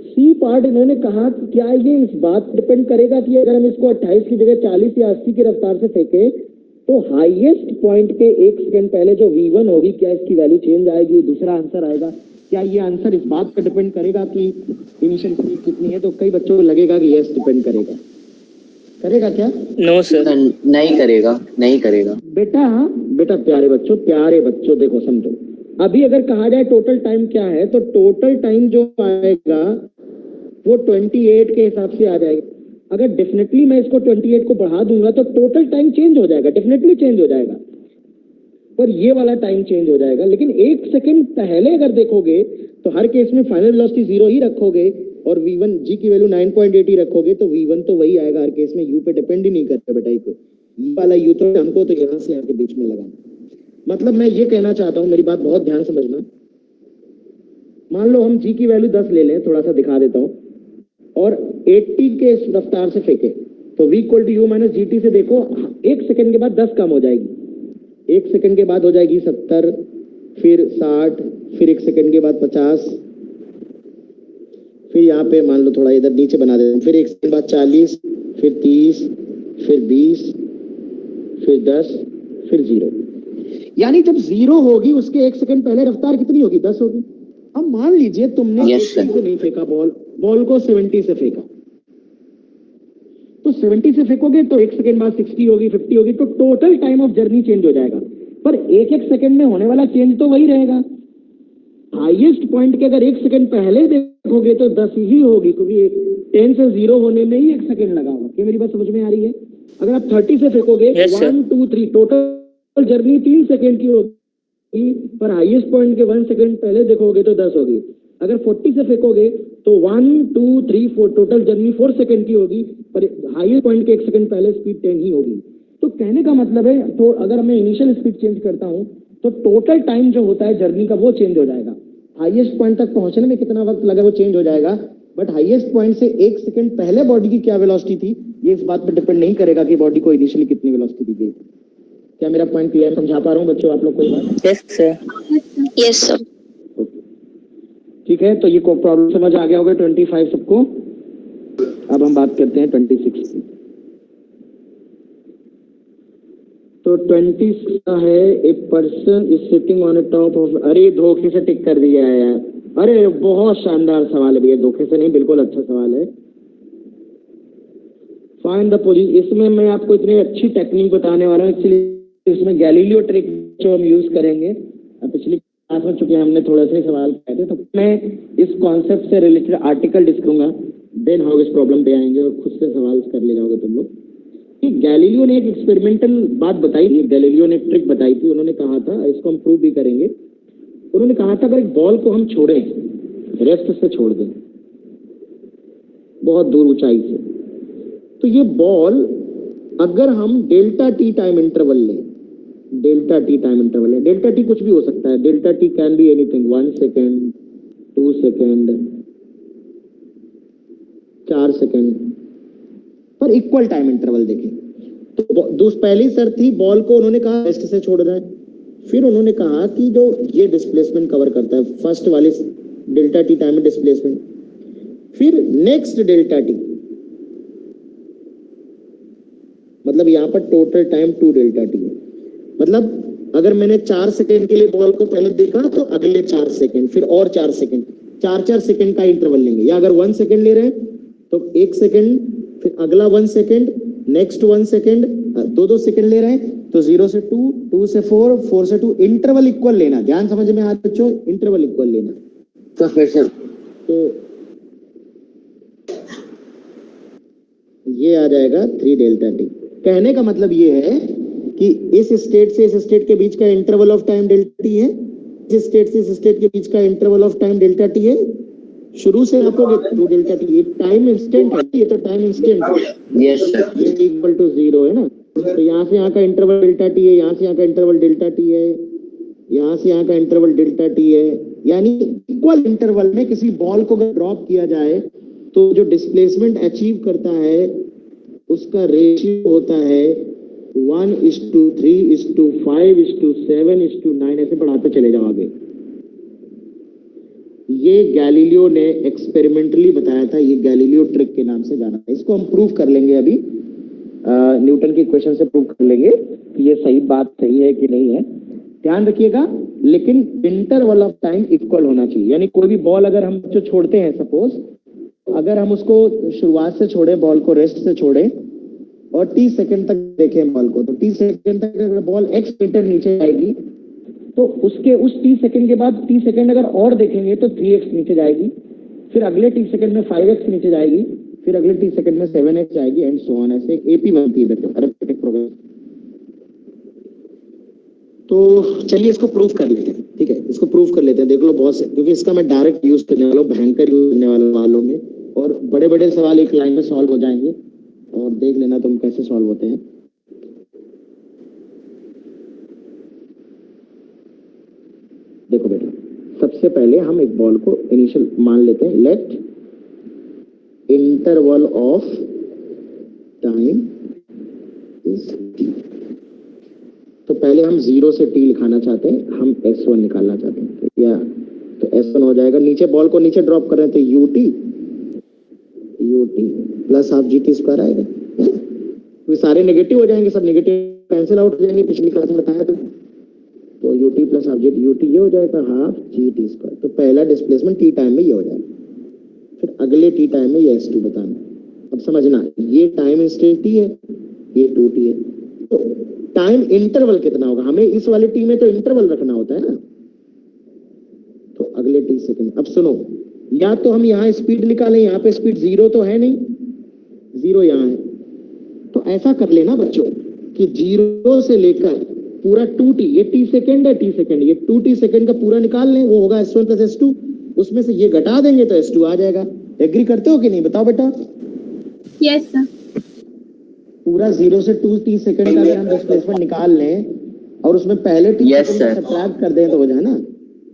सी पार्ट इन्होंने कहा क्या ये इस बात डिपेंड करेगा कि अगर हम इसको 28 की जगह 40 या 80 की रफ्तार से फेंके तो हाईएस्ट पॉइंट के 1 सेकंड पहले जो v1 होगी क्या इसकी वैल्यू चेंज आएगी? दूसरा आंसर आएगा। क्या ये आंसर इस बात पर डिपेंड करेगा कि इनिशियल स्पीड कितनी है? तो कई बच्चों को लगेगा कि यस डिपेंड करेगा। करेगा क्या?
No sir.
नहीं करेगा, नहीं करेगा।
बेटा प्यारे बच्चों देखो समझो, अभी अगर कहा जाए टोटल टाइम क्या है, तो टोटल टाइम जो आएगा वो 28 के हिसाब से आ जाएगा। अगर डेफिनेटली मैं इसको 28 को बढ़ा दूंगा तो टोटल टाइम चेंज हो जाएगा, डेफिनेटली चेंज हो जाएगा, पर ये वाला टाइम चेंज हो जाएगा। लेकिन 1 सेकंड पहले अगर देखोगे तो हर केस में फाइनल वेलोसिटी 0 ही रखोगे और v1 g की वैल्यू 9.8 ही रखोगे तो v1 तो वही आएगा हर केस में, u पे डिपेंड ही नहीं करता बेटा। ये वाला u तो हमको तो यहाँ से यहाँ के बीच में लगाना। मतलब मैं ये कहना चाहता हूँ, मेरी बात बहुत ध्यान समझना। मान लो हम g की वैल्यू 10 ले लें, थोड़ा सा दिखा देता हूँ, और 80 के रफ्तार से फेंके तो v equal to u minus g t से देखो 1 सेकंड के बाद 10 कम हो जाएगी, 1 सेकंड के बाद हो जाएगी 70, फिर 60, फिर 1 सेकंड के बाद 50, फिर यहाँ पे मान लो थोड़ा इधर नीचे बना देते हैं, फिर 1 सेकंड बाद 40, फिर 30, फिर 20, फिर 10, फिर 0। यानी जब 0 होगी उसके 1 सेकंड पहले रफ्तार कितनी होगी? 10 होगी। अब मान लीजिए तुमने 80 से नहीं फेंका बॉल को 70 से फेंका, तो 70 से फेंकोगे तो 1 सेकंड बाद 60 होगी, 50 होगी, तो total time of journey change हो जाएगा, पर एक एक सेकंड में होने वाला चेंज तो वही रहेगा। हाईएस्ट पॉइंट के अगर 1 सेकंड पहले देखोगे तो 10 ही होगी, क्योंकि 10 से 0 होने में ही 1 सेकंड लगा होगा। क्या मेरी बात समझ में आ रही है? अगर आप 30 से फेंकोगे 1 2 3 टोटल जर्नी 3 सेकंड की होगी, पर हाईएस्ट पॉइंट के 1 सेकंड पहले देखोगे तो 10 होगी। अगर 40 से फेंकोगे तो 1 2 3 4 टोटल जर्नी 4 सेकंड की होगी, पर हाईएस्ट पॉइंट के 1 सेकंड पहले स्पीड 10 ही होगी। तो कहने का मतलब है, तो अगर मैं इनिशियल स्पीड चेंज करता हूँ तो टोटल टाइम जो होता है जर्नी का वो चेंज हो जाएगा। हाईएस्ट पॉइंट तक पहुंचने में कितना वक्त लगा वो चेंज हो जाएगा, बट हाईएस्ट पॉइंट से 1 सेकंड पहले बॉडी की क्या वेलोसिटी थी ये इस बात पर डिपेंड नहीं करेगा कि बॉडी को इनिशियली कितनी वेलोसिटी दी गई। क्या मेरा पॉइंट क्लियर समझा पा रहा हूँ बच्चों आप लोग? कोई बात?
Yes sir.
Yes, sir.
ठीक है, तो ये प्रॉब्लम समझ आ गया होगा 25 सबको। अब हम बात करते हैं 26 की। तो 26 का है, a person is sitting on top of, अरे धोखे से टिक कर दिया है यार, अरे बहुत शानदार सवाल है भैया, धोखे से नहीं, बिल्कुल अच्छा सवाल है। फाइंड द पोजीशन, इसमें मैं आपको इतनी अच्छी टेक्निक बताने वाला हूँ, इसलिए इसमें गैलीलियो ट्रिक जो हम यूज करेंगे। पिछली क्लास में चूंकि हमने थोड़े से सवाल किए थे, तो मैं इस कॉन्सेप्ट से रिलेटेड आर्टिकल डिस्कूंगा, देन हम इस प्रॉब्लम पे आएंगे और खुद से सवाल कर ले जाओगे तुम लोग। कि गैलीलियो ने एक एक्सपेरिमेंटल बात बताई थी, गैलीलियो ने एक ट्रिक बताई थी। उन्होंने कहा था, इसको हम प्रूव भी करेंगे, उन्होंने कहा था अगर एक बॉल को हम छोड़ें, रेस्ट से छोड़ दें बहुत दूर ऊंचाई से, तो ये बॉल अगर हम डेल्टा टी टाइम इंटरवल लें, डेल्टा टी टाइम इंटरवल है, डेल्टा टी कुछ भी हो सकता है, delta T can be anything, 1 second, 2 second, 4 second, पर इक्वल टाइम इंटरवल देखें। तो पहली शर्त थी बॉल को उन्होंने कहा रेस्ट से छोड़ दें, फिर उन्होंने कहा कि जो ये डिस्प्लेसमेंट कवर करता है, फर्स्ट वाली डेल्टा टी टाइम डिस्प्लेसमेंट, फिर नेक्स्ट डेल्टा टी, मतलब यहाँ पर टोटल टाइम 2 डेल्टा टी है। मतलब अगर मैंने 4 सेकंड के लिए बॉल को पहले देखा तो अगले 4 सेकंड, फिर और 4 सेकंड, 4-4 सेकंड का इंटरवल लेंगे। या अगर 1 सेकंड ले रहे हैं तो 1 सेकंड, फिर अगला 1 सेकंड, नेक्स्ट 1 सेकंड, 2-2 सेकंड ले रहे हैं तो 0 से 2, 2 से 4, 4 से 2, इंटरवल इक्वल लेना। ध्यान समझ में आता बच्चों, इंटरवल इक्वल लेना।
तो फिर से
तो ये आ जाएगा 3 डेल्टा टी। कहने का मतलब ये है कि इस स्टेट से इस स्टेट के बीच का interval of time delta T है, इस स्टेट से इस स्टेट के बीच का interval of time delta T है। शुरू से आपको 2 डेल्टा टी, ये टाइम इंस्टेंट है, ये तो टाइम इंस्टेंट है।
यस सर,
ये इक्वल टू 0 है ना, तो यहाँ से यहाँ का इंटरवल डेल्टा टी है, यहाँ से यहाँ का इंटरवल डेल्टा टी है, यहाँ से यहाँ का इंटरवल डेल्टा टी है। यानी इक्वल इंटरवल में किसी बॉल को अगर ड्रॉप किया जाए तो जो डिस्प्लेसमेंट अचीव करता है उसका रेशियो होता है 1:3:5:7:9, ऐसे बढ़ाते चले जाओगे। ये गैलीलियो ने एक्सपेरिमेंटली बताया था, ये गैलीलियो ट्रिक के नाम से जाना है। इसको हम प्रूव कर लेंगे अभी, न्यूटन की इक्वेशन से प्रूव कर लेंगे कि ये सही बात सही है कि नहीं है। ध्यान रखिएगा, लेकिन इंटरवल ऑफ टाइम इक्वल होना चाहिए। यानी कोई भी बॉल अगर हम जो छोड़ते हैं, सपोज अगर हम उसको शुरुआत से छोड़े, बॉल को रेस्ट से छोड़े और 30 सेकंड तक देखें बॉल को, तो 30 सेकंड तक अगर बॉल x मीटर नीचे आएगी तो उसके उस टी सेकंड के बाद टी सेकंड अगर और देखेंगे तो 3x नीचे जाएगी, फिर अगले टी सेकंड में 5x नीचे जाएगी, फिर अगले टी सेकंड में 7x जाएगी एंड सो ऑन। ऐसे एपी बनती है अरिथमेटिक प्रोग्रेशन। तो चलिए इसको प्रूव कर लेते हैं, ठीक है, इसको प्रूव कर लेते हैं। देख लो बहुत से, क्योंकि इसका मैं डायरेक्ट यूज करने वाला हूँ, भयंकर यूज करने वालों में, और बड़े बड़े सवाल एक लाइन में सॉल्व हो जाएंगे और देख लेना तुम कैसे सॉल्व होते हैं। देखो बेटा, सबसे पहले हम एक बॉल को इनिशियल मान लेते हैं, let interval of time is t. तो पहले हम 0 से t लिखाना चाहते हैं, हम s1 निकालना चाहते हैं, या तो s1 हो जाएगा, नीचे बॉल को नीचे ड्रॉप कर रहे हैं तो ut plus half gt square आएगा। तो सारे नेगेटिव हो जाएंगे, सब नेगेटिव कैंसिल आउट हो जाएंगे, पिछली क्लास में बताया था। तो ut plus half gt, ut ये हो जाएगा हाफ gt स्क्वायर। तो पहला डिस्प्लेसमेंट t टाइम में ये हो जाएगा, फिर अगले t टाइम में ये s2 बताना। अब समझना, ये टाइम इंस्टेंट t है, ये 2t है, तो टाइम इंटरवल कितना होगा, हमें इस वाले टी में तो इंटरवल रखना होता है ना। तो अगले टी सेकंड, अब सुनो, या तो हम यहाँ स्पीड निकालें, यहाँ पे स्पीड 0 तो है नहीं, 0 यहाँ है, तो ऐसा कर लेना बच्चों कि 0 से लेकर पूरा 2t, ये t सेकंड है, t सेकंड, ये 2t सेकंड का पूरा निकाल लें, वो होगा s1 प्लस s2, उसमें से ये घटा देंगे तो s2 आ जाएगा। एग्री करते हो कि नहीं, बताओ बेटा।
Yes, sir.
पूरा 0 से 2t सेकंड का अगर हम डिस्प्लेसमेंट निकाल लें और उसमें पहले t
Yes,
second
sir.
Subtract कर दें तो हो जाए ना।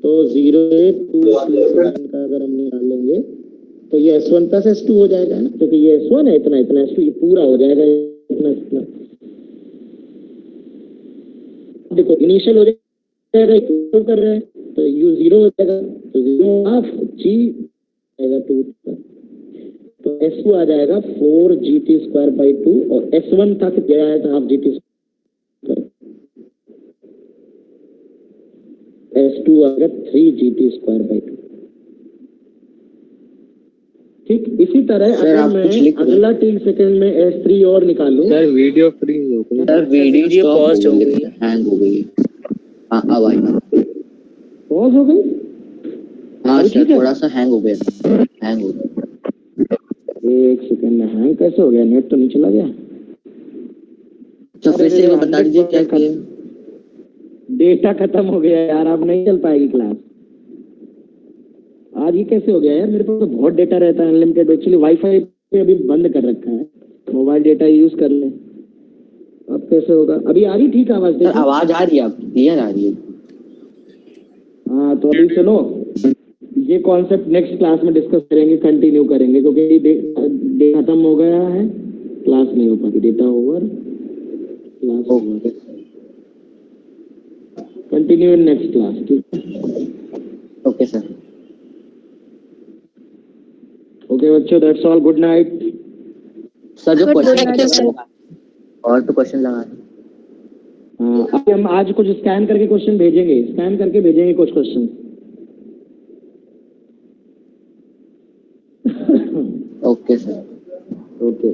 तो 0 से 2t सेकंड का अगर हम निकाल लेंगे तो ये s1 प्लस s2 हो जाएगा ना, क्योंकि ये s1 है, इतना इतना s2, ये पूरा हो जाएगा इतना इतना। देखो इनिशियल हो जाएगा, इक्वल कर रहे हैं तो u 0 हो जाएगा, तो 0 हाफ g आएगा 2, तो s2 आ जाएगा 4gt स्क्वायर बाई 2, और s1 था कितना आया था, हाफ gt स्क्वायर, s2 आ गया 3gt स्क्वायर बाई 2। ठीक, इसी तरह
सर,
अगर
आप कुछ
मैं
लिख रहे हैं?
अगला 3 सेकंड में s3 और निकालूं,
सर वीडियो फ्रीज हो गई।
Sir video
video
stop
pause
हो
हो
गई,
गई।
हैंग हो गई। हाँ अब आई।
पॉज हो गई।
हाँ
अभी
सर
ठीक है?
थोड़ा सा हैंग हो गया, हैंग हो गया।
एक सेकंड में हैंग कैसे हो गया, नेट तो नहीं चला गया।
तो फिर से वो बता दीजिए क्या किए।
डेटा खत्म हो गया यार, अब नहीं चल पाएगी क्लास। आज ये कैसे हो गया यार, मेरे पास तो बहुत डेटा रहता है अनलिमिटेड। एक्चुअली वाईफाई पे अभी बंद कर रखा है, मोबाइल डेटा यूज कर ले। अब कैसे होगा, अभी आ रही ठीक आवाज?
सर आवाज आ रही है आपकी, क्लियर आ रही है।
हाँ तो अभी सुनो, ये कॉन्सेप्ट नेक्स्ट क्लास में डिस्कस करेंगे, कंटिन्यू करेंगे, क्योंकि डेटा खत्म हो गया है, क्लास नहीं हो पाती। Data over, class over, continue in next class. ठीक,
ओके सर।
ओके बच्चों, that's all, good night.
Sir जो
Good
क्वेश्चन
night, sir.
और तो क्वेश्चन लगा दें।
हाँ, अभी हम आज कुछ स्कैन करके क्वेश्चन भेजेंगे, स्कैन करके भेजेंगे कुछ क्वेश्चन।
Okay sir.
ओके।